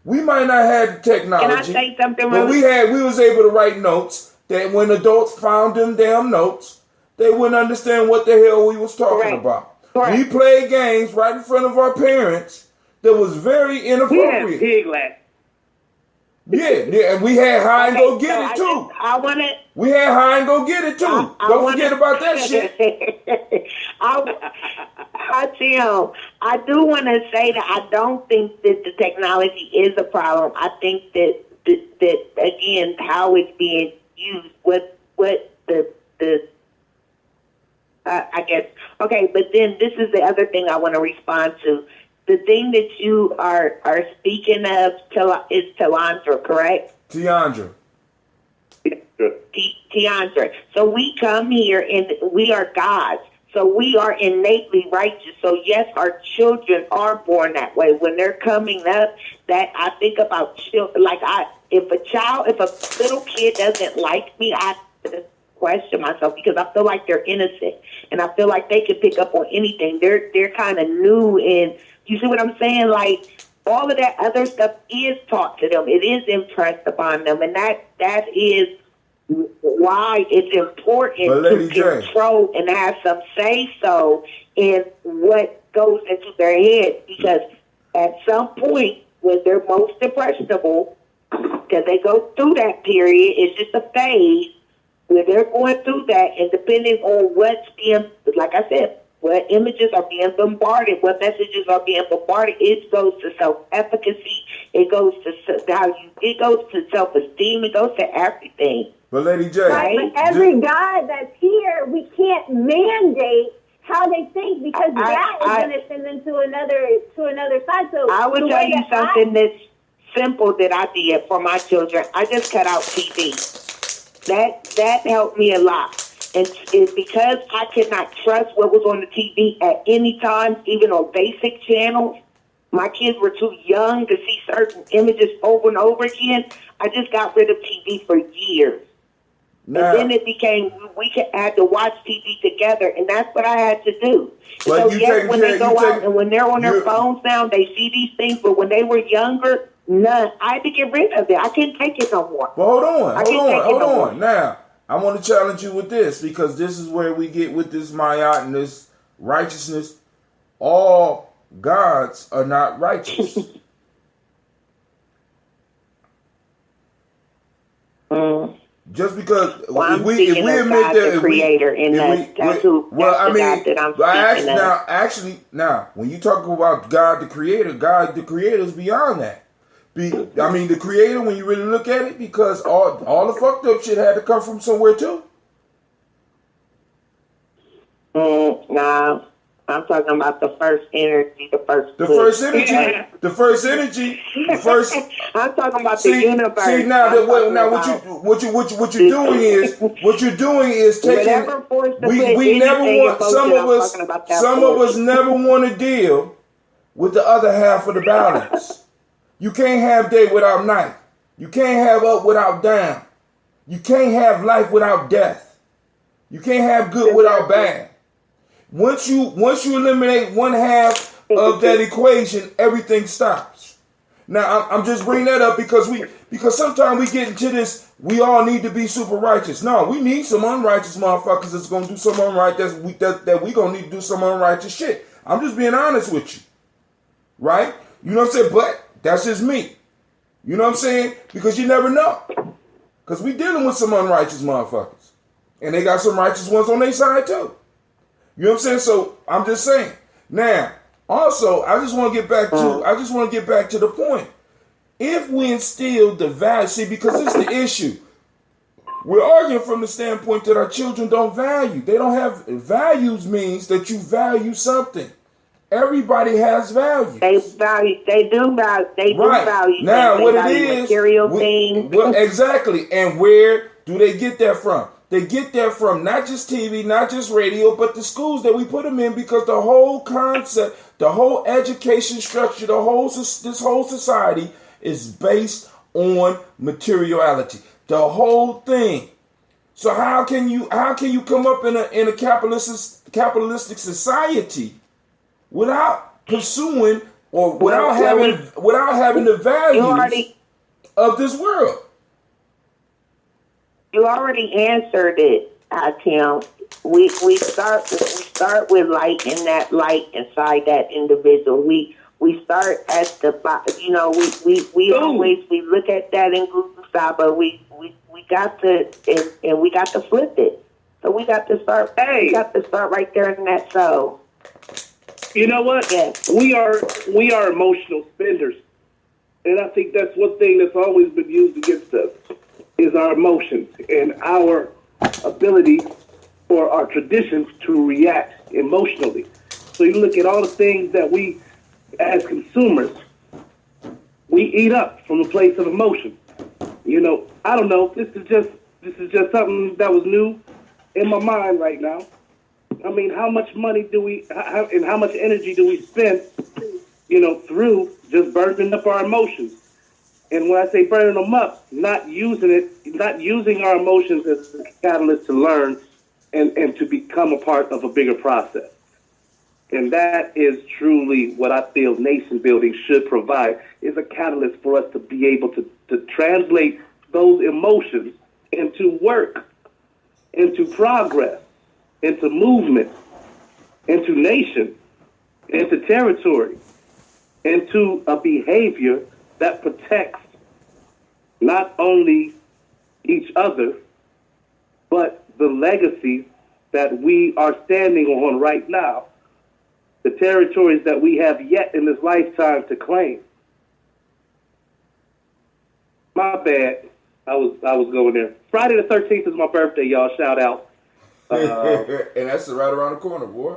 [SPEAKER 1] We might not have the technology.
[SPEAKER 5] Can I say something?
[SPEAKER 1] But we was able to write notes that when adults found them damn notes, they wouldn't understand what the hell we was talking about. Correct. We played games right in front of our parents that was very inappropriate. Yeah, and we had high and go get it too. We had high and go get it too. Don't forget about that shit.
[SPEAKER 5] I do want to say that I don't think that the technology is a problem. I think that again, how it's being used, what the I guess. Okay, but then this is the other thing I want to respond to. The thing that you are speaking of is Tiandra, correct?
[SPEAKER 1] Tiandra.
[SPEAKER 5] Tiandra. So we come here and we are gods. So we are innately righteous. So yes, our children are born that way. When they're coming up, that I think about children. Like if a little kid doesn't like me, I have to question myself because I feel like they're innocent and I feel like they can pick up on anything. They're kind of new, and you see what I'm saying? Like all of that other stuff is taught to them. It is impressed upon them, and that is why it's important to control and have some say-so in what goes into their head, because at some point when they're most impressionable, because they go through that period, it's just a phase where they're going through that, and depending on what's being, like I said, what images are being bombarded, what messages are being bombarded, it goes to self-efficacy, it goes to value, it goes to self-esteem, it goes to everything.
[SPEAKER 1] But Lady J,
[SPEAKER 7] Right? But every God that's here, we can't mandate how they think because that is going to send them to another side. So
[SPEAKER 5] I would tell you something that's simple that I did for my children. I just cut out TV. That helped me a lot. And it's because I could not trust what was on the TV at any time, even on basic channels. My kids were too young to see certain images over and over again. I just got rid of TV for years.
[SPEAKER 1] now,
[SPEAKER 5] And then it became had to watch TV together, and that's what I had to do.
[SPEAKER 1] But
[SPEAKER 5] So
[SPEAKER 1] you
[SPEAKER 5] yes,
[SPEAKER 1] take
[SPEAKER 5] when
[SPEAKER 1] care-
[SPEAKER 5] they go
[SPEAKER 1] you take-
[SPEAKER 5] out and when they're on their
[SPEAKER 1] you-
[SPEAKER 5] phones now, they see these things. But when they were younger, none. I had to get rid of it. I couldn't take it no more.
[SPEAKER 1] but hold on.
[SPEAKER 5] more.
[SPEAKER 1] Now, I want to challenge you with this because this is where we get with this Mayat and this righteousness. All gods are not righteous. Just because
[SPEAKER 5] Well,
[SPEAKER 1] if we admit
[SPEAKER 5] God,
[SPEAKER 1] that
[SPEAKER 5] the Creator, and that's who.
[SPEAKER 1] well, I
[SPEAKER 5] that's the
[SPEAKER 1] mean,
[SPEAKER 5] God that I'm speaking of.
[SPEAKER 1] now, when you talk about God the Creator is beyond that. I mean, the Creator, when you really look at it, because all the fucked up shit had to come from somewhere too.
[SPEAKER 5] No, I'm talking about the first energy, the first. I'm talking about the universe.
[SPEAKER 1] See now what you're doing is taking.
[SPEAKER 5] Whatever force to
[SPEAKER 1] We
[SPEAKER 5] put
[SPEAKER 1] never
[SPEAKER 5] anything
[SPEAKER 1] want
[SPEAKER 5] in
[SPEAKER 1] some
[SPEAKER 5] motion,
[SPEAKER 1] of
[SPEAKER 5] I'm
[SPEAKER 1] us.
[SPEAKER 5] talking about that
[SPEAKER 1] Some of
[SPEAKER 5] force.
[SPEAKER 1] us never want to deal with the other half of the balance. You can't have day without night. You can't have up without down. You can't have life without death. You can't have good without bad. Once you eliminate one half of that equation, everything stops. Now I'm just bringing that up because sometimes we get into this. We all need to be super righteous. No, we need some unrighteous motherfuckers that's gonna do some unrighteous. That we gonna need to do some unrighteous shit. I'm just being honest with you, right? You know what I'm saying? But that's just me. You know what I'm saying? Because you never know. Because we dealing with some unrighteous motherfuckers, and they got some righteous ones on their side too. You know what I'm saying? So I'm just saying. Now, also, I just want to get back to the point. If we instill the value, see, because it's the issue. We're arguing from the standpoint that our children don't value. They don't have values. Means that you value something. Everybody has value.
[SPEAKER 5] They do value.
[SPEAKER 1] Now,
[SPEAKER 5] things.
[SPEAKER 1] what
[SPEAKER 5] They
[SPEAKER 1] it
[SPEAKER 5] value
[SPEAKER 1] is,
[SPEAKER 5] material things.
[SPEAKER 1] Well, exactly. And where do they get that from? They get that from not just TV, not just radio, but the schools that we put them in, because the whole concept, the whole education structure, this whole society is based on materiality. The whole thing. So how can you come up in a capitalistic society without pursuing or without having the values of this world?
[SPEAKER 5] You already answered it, Tim. We start with light, and that light inside that individual. We start at the we always look at that in group style, but we got to and we got to flip it. So we got to start. We got to start right there in that soul.
[SPEAKER 6] You know what?
[SPEAKER 5] Yes.
[SPEAKER 6] We are emotional spenders, and I think that's one thing that's always been used against us is our emotions and our ability or our traditions to react emotionally. So you look at all the things that we, as consumers, we eat up from a place of emotion. You know, I don't know. This is just something that was new in my mind right now. I mean, how much money do we and how much energy do we spend, through just burning up our emotions? And when I say burning them up, not using our emotions as a catalyst to learn and to become a part of a bigger process. And that is truly what I feel nation building should provide, is a catalyst for us to be able to translate those emotions into work, into progress, into movement, into nation, into territory, into a behavior that protects not only each other, but the legacy that we are standing on right now, the territories that we have yet in this lifetime to claim. My bad. I was going there. Friday the 13th is my birthday, y'all. Shout out.
[SPEAKER 1] And that's right around the corner, boy.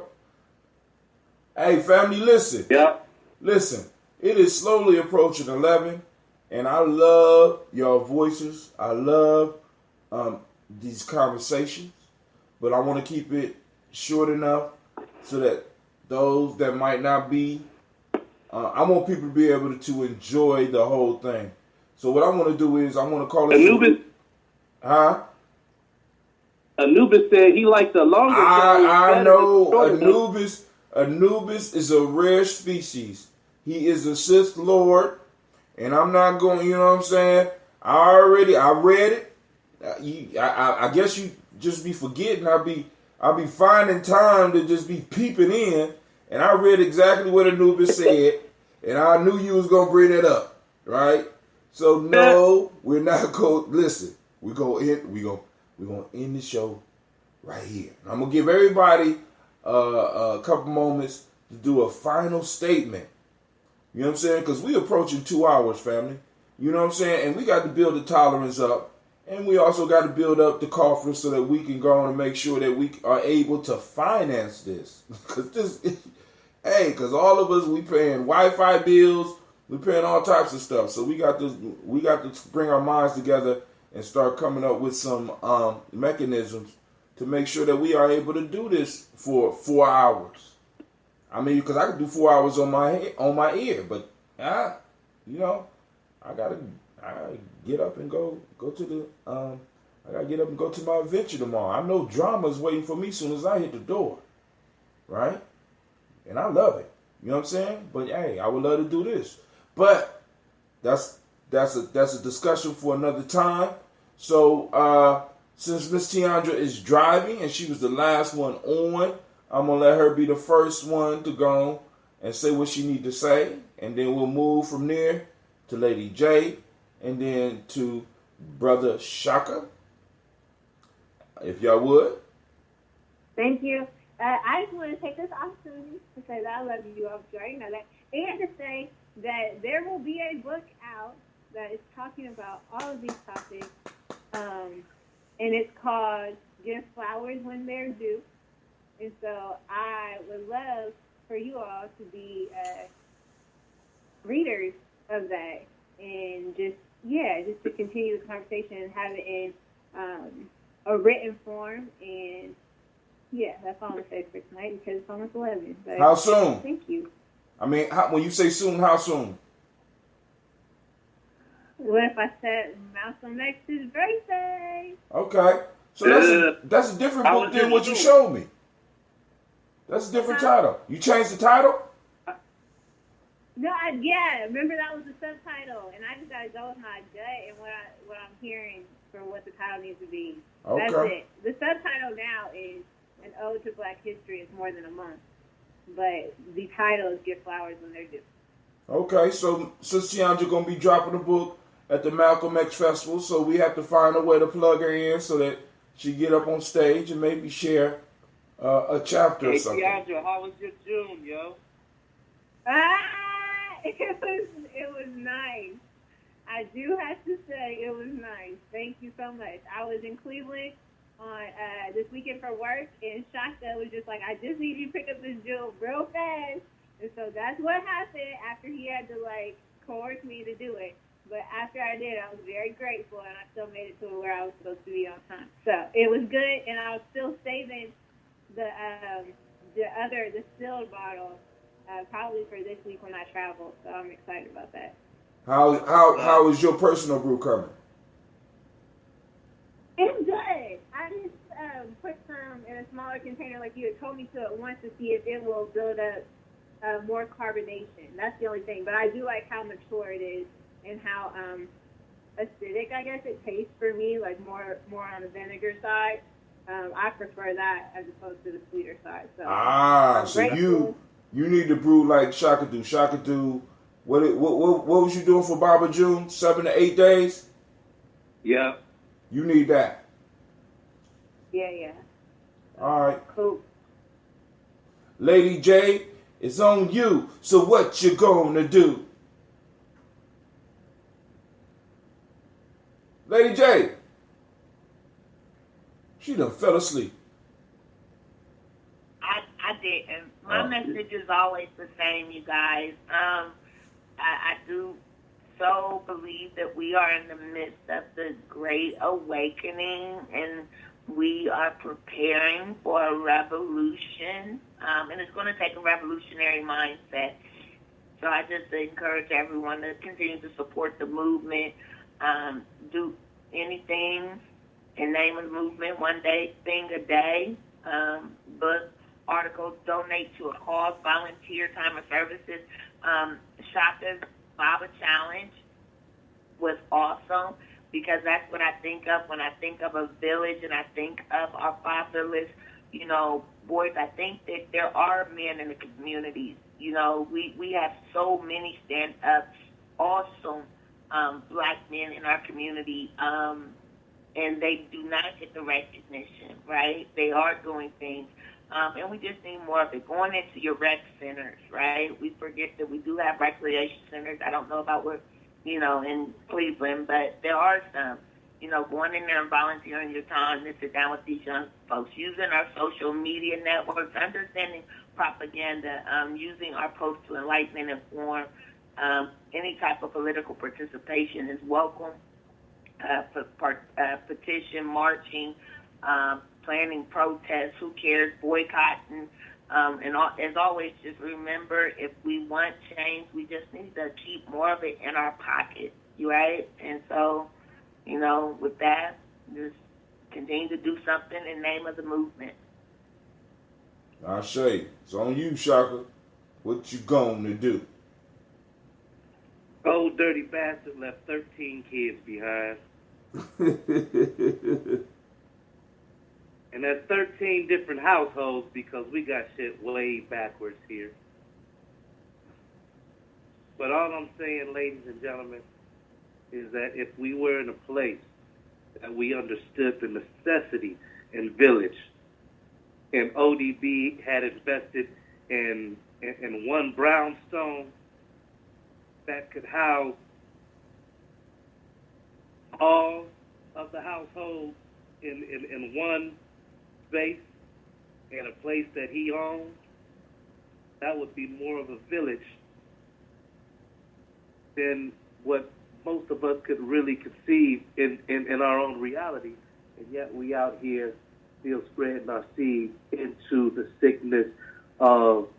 [SPEAKER 1] Hey, family, listen.
[SPEAKER 6] Yeah.
[SPEAKER 1] Listen. It is slowly approaching 11, and I love your voices. I love these conversations, but I want to keep it short enough so that those that might not be, I want people to be able to enjoy the whole thing. So what I want to do is I want to call it.
[SPEAKER 6] Anubis.
[SPEAKER 1] Huh?
[SPEAKER 6] Anubis said he liked the longer.
[SPEAKER 1] I know Anubis is a rare species. He is a Sith Lord, and I'm not going. You know what I'm saying? I read it. I guess you just be forgetting. I'll be finding time to just be peeping in, and I read exactly what Anubis said, and I knew you was gonna bring it up, right? So no, we're not going. Listen, we're gonna end the show right here. I'm gonna give everybody a couple moments to do a final statement. You know what I'm saying? Because we approaching 2 hours, family. You know what I'm saying? And we got to build the tolerance up. And we also got to build up the coffers so that we can go on and make sure that we are able to finance this. Because all of us, we paying Wi-Fi bills. We paying all types of stuff. So we got to bring our minds together and start coming up with some mechanisms to make sure that we are able to do this for 4 hours. I mean, because I could do 4 hours on my ear, but I gotta get up and go to the I gotta get up and go to my adventure tomorrow. I know drama's waiting for me as soon as I hit the door, right? And I love it. You know what I'm saying? But hey, I would love to do this, but that's a discussion for another time. So since Miss Tiandra is driving and she was the last one on, I'm going to let her be the first one to go and say what she need to say. And then we'll move from there to Lady J and then to Brother Shaka. If y'all would.
[SPEAKER 7] Thank you. I just want to take this opportunity to say that I love you. I'm sure you know that. And to say that there will be a book out that is talking about all of these topics. And it's called Give Flowers When They're Due. And so I would love for you all to be readers of that and just to continue the conversation and have it in a written form. And that's all I'm going to say for tonight because it's almost 11. But
[SPEAKER 1] how soon?
[SPEAKER 7] Thank you.
[SPEAKER 1] I mean, when you say soon, how soon?
[SPEAKER 7] What if I said Malcolm X's birthday?
[SPEAKER 1] Okay. So that's a different book than what you showed me. That's a different title. You changed the title?
[SPEAKER 7] No, remember that was the subtitle, and I just gotta go with my gut and what I'm hearing for what the title needs to be.
[SPEAKER 1] Okay.
[SPEAKER 7] That's it. The subtitle now is An Ode to Black History. It's more than a month, but the title is Give Flowers When They're Due.
[SPEAKER 1] Okay, so Sister Tiandra gonna be dropping the book at the Malcolm X Festival, so we have to find a way to plug her in so that she get up on stage and maybe share a chapter or something.
[SPEAKER 6] Hey, Tiandra, how was your June, yo?
[SPEAKER 7] It was nice. I do have to say it was nice. Thank you so much. I was in Cleveland on this weekend for work, and Shaka was just like, I just need you to pick up this jewel real fast. And so that's what happened after he had to, coerce me to do it. But after I did, I was very grateful, and I still made it to where I was supposed to be on time. So it was good, and I was still saving the distilled bottle probably for this week when I travel. So I'm excited about that.
[SPEAKER 1] How is your personal brew coming?
[SPEAKER 7] It's good. I just put some in a smaller container like you had told me to at once to see if it will build up more carbonation. That's the only thing. But I do like how mature it is and how acidic, I guess, it tastes for me, like more on the vinegar side. I prefer that as opposed to the sweeter side. So
[SPEAKER 1] so you need to brew like Shaka do. Shaka do. What was you doing for Baba June? 7 to 8 days?
[SPEAKER 6] Yeah.
[SPEAKER 1] You need that.
[SPEAKER 7] Yeah.
[SPEAKER 1] All right.
[SPEAKER 7] Cool.
[SPEAKER 1] Lady J, it's on you. So what you gonna do? Lady J. She done fell asleep.
[SPEAKER 5] I didn't. My message is always the same, you guys. I do so believe that we are in the midst of the great awakening, and we are preparing for a revolution, and it's going to take a revolutionary mindset. So I just encourage everyone to continue to support the movement, do anything in name of the movement, one day, thing a day, book, articles, donate to a cause, volunteer, time of services. Shaka's Baba Challenge was awesome because that's what I think of when I think of a village and I think of our fatherless, boys. I think that there are men in the communities. We have so many stand-up, awesome black men in our community, and they do not get the recognition, right? They are doing things. And we just need more of it. Going into your rec centers, right? We forget that we do have recreation centers. I don't know about where, in Cleveland, but there are some. Going in there and volunteering your time to sit down with these young folks, using our social media networks, understanding propaganda, using our posts to enlighten and inform. Any type of political participation is welcome. Petition, marching, planning protests, who cares, boycotting, as always, just remember, if we want change, we just need to keep more of it in our pocket, right? And so, with that, just continue to do something in the name of the movement.
[SPEAKER 1] Ashe, it's on you, Shaka. What you gonna do?
[SPEAKER 6] Old dirty bastard left 13 kids behind. And that's 13 different households because we got shit way backwards here. But all I'm saying, ladies and gentlemen, is that if we were in a place that we understood the necessity in village, and ODB had invested in one brownstone that could house all of the households in one space in a place that he owned, that would be more of a village than what most of us could really conceive in our own reality. And yet we out here still spreading our seed into the sickness of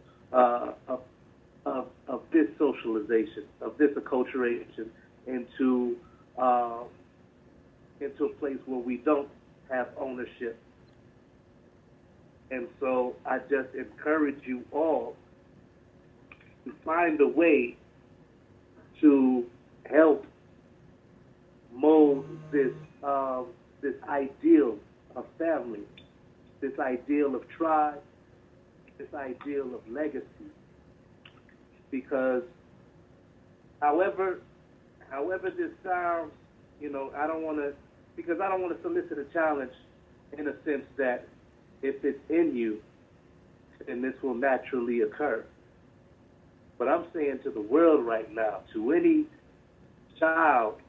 [SPEAKER 6] this socialization, of this acculturation into a place where we don't have ownership. And so I just encourage you all to find a way to help mold this ideal of family, this ideal of tribe, this ideal of legacy. Because however this sounds, I don't want to solicit a challenge in a sense that if it's in you, then this will naturally occur. But I'm saying to the world right now, to any child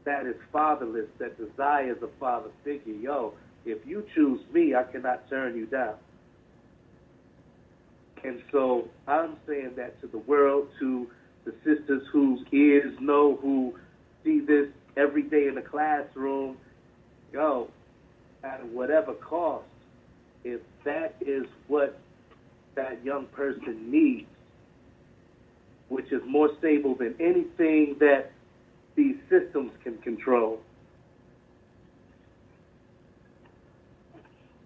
[SPEAKER 6] that is fatherless, that desires a father figure, if you choose me, I cannot turn you down. And so I'm saying that to the world, to the sisters whose ears know, who see this every day in the classroom, at whatever cost, if that is what that young person needs, which is more stable than anything that these systems can control,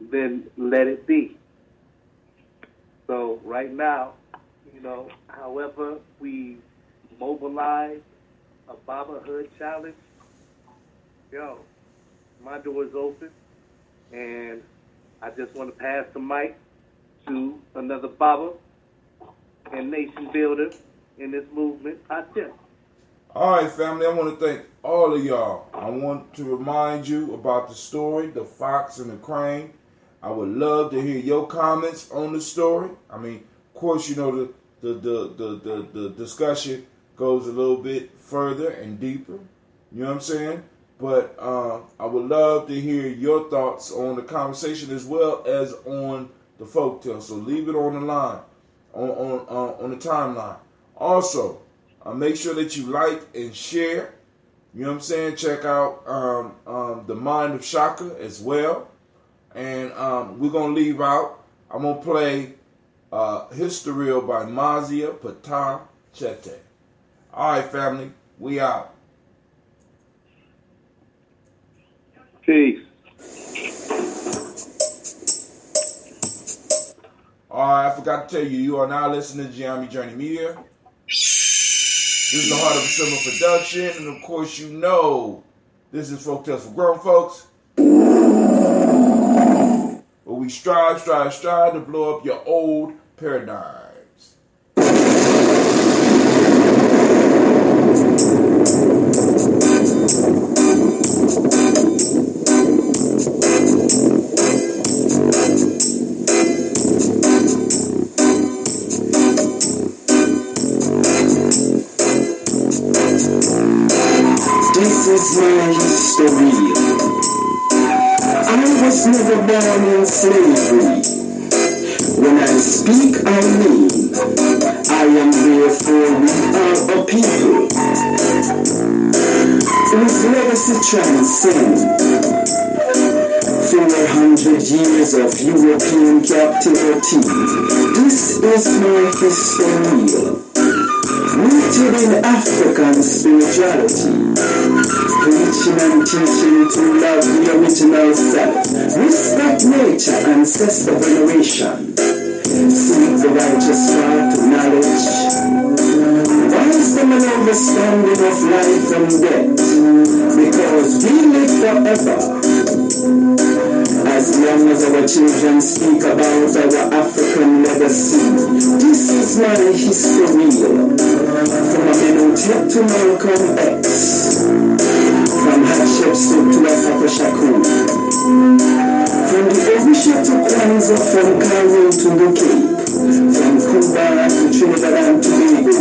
[SPEAKER 6] then let it be. So right now, however we mobilize a Babahood challenge, my door is open, and I just want to pass the mic to another Baba and nation builder in this movement, Atim.
[SPEAKER 1] All right, family, I want to thank all of y'all. I want to remind you about the story, The Fox and the Crane. I would love to hear your comments on the story. I mean, of course, the discussion goes a little bit further and deeper. You know what I'm saying? But I would love to hear your thoughts on the conversation as well as on the folktale. So leave it on the line, on the timeline. Also, make sure that you like and share. You know what I'm saying? Check out The Mind of Shaka as well. And we're going to leave out. I'm going to play History by Mazia Pata Chete. All right, family. We out.
[SPEAKER 6] Peace.
[SPEAKER 1] All right, I forgot to tell you, you are now listening to Gye-Nyame Journey Media. This is the Heart of a Simple production, and of course, you know this is Folktales for Grown Folks. Where we strive to blow up your old paradigms.
[SPEAKER 8] This is my history. I was never born in slavery. When I speak, I mean, I am therefore we are a people whose legacy transcends 400 years of European captivity. This is my history. Rooted in African spirituality, preaching and teaching to love the original self, respect nature, ancestor veneration, seek the righteous path to knowledge, wisdom and understanding of life and death, because we live forever. As long as our children speak about our African legacy, this is my history. From Amenhotep to Malcolm X, from Hatshepsut to Afaka Shakur, from the Orisha to Kwanzaa, from Cairo to the Cape, from Cuba to Trinidad and Tobago,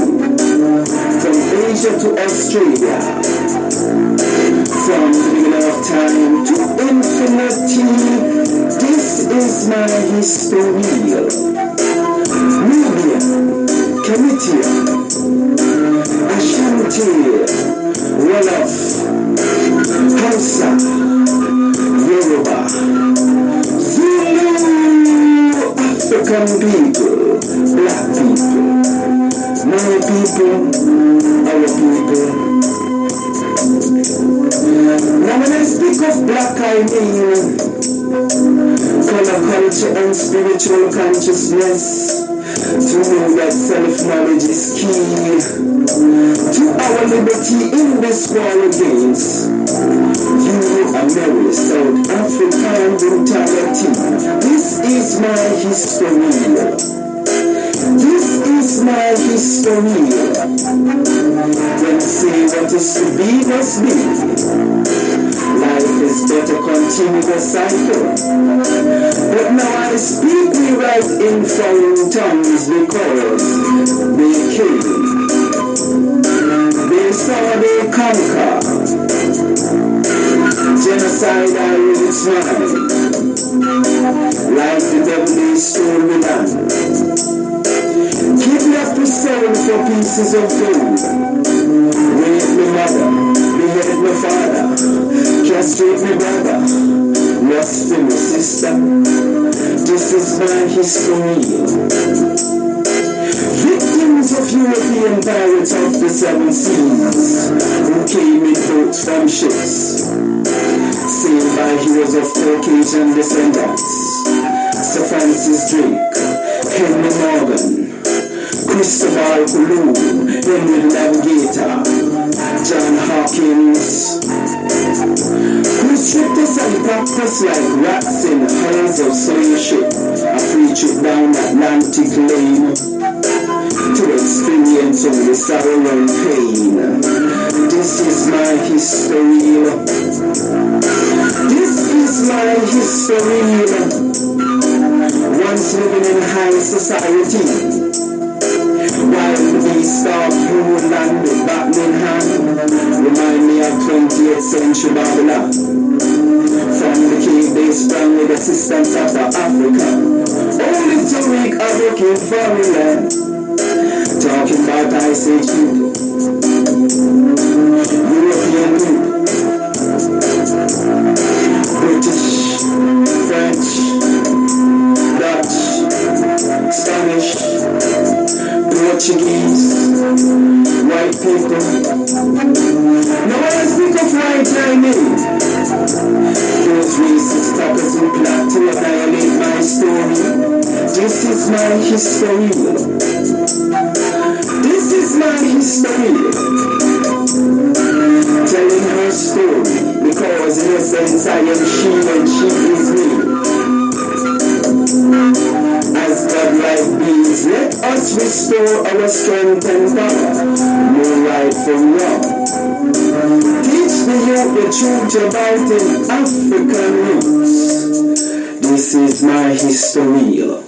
[SPEAKER 8] from Asia to Australia, from the beginning of time to infinity. This is my history. Nubia, Kemetia, Ashanti, Wolof, Hausa, Yoruba, Zulu, African people, black people, my people, our people. Now when I speak of black, I mean color, culture, and spiritual consciousness. To know that self-knowledge is key to our liberty in this war against Euro-America, South African brutality. This is my history. This is my history. When say what is to be must be. Life is better continue the cycle. But now I speak we write in foreign tongues because they came, they saw, they conquer. Genocide I will smile. Like the devil they stole with land. Kidnap the soul for pieces of gold. Rape my mother, beheaded my father, castrate my brother, lost my sister. This is my history. Victims of European pirates of the seven seas, who came in boats from ships, saved by heroes of Caucasian descendants, Sir Francis Drake, Henry Morgan, Christopher Columb, Henry Navigator, John Hawkins, who stripped us and packed us like rats in hulls of slave ship, a free trip down Atlantic lane, to experience all the sorrow and pain. This is my history. This is my history. Once living in high society, while the beast of rule and the back in hand, remind me of 28 8th century Babylon. From the cave they sprang with assistance of Africa, only to wreak havoc in foreign land. Talking about Ice Age people, European people, British, French, Dutch, Spanish, Portuguese, white people. Now I speak of Gye-Nyame, those racist talkers who plot to annihilate my story. This is my history. This is my history. Telling her story, because in essence I am she and she is me. As godlike beings, let us restore our strength and power. No right from wrong. Teach the youth the truth about in African roots. This is my history.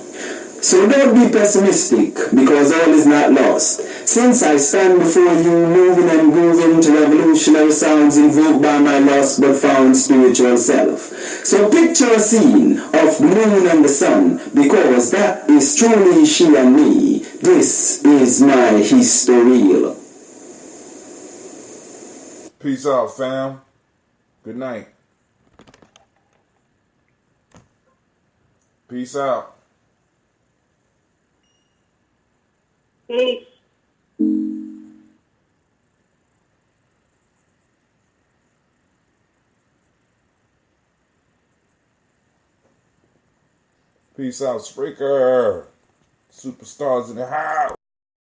[SPEAKER 8] So don't be pessimistic, because all is not lost. Since I stand before you, moving and grooving to revolutionary sounds invoked by my lost but found spiritual self. So picture a scene of the moon and the sun, because that is truly she and me. This is my history.
[SPEAKER 1] Peace out, fam. Good night. Peace out.
[SPEAKER 7] Peace.
[SPEAKER 1] Peace out, Spreaker. Superstars in the house.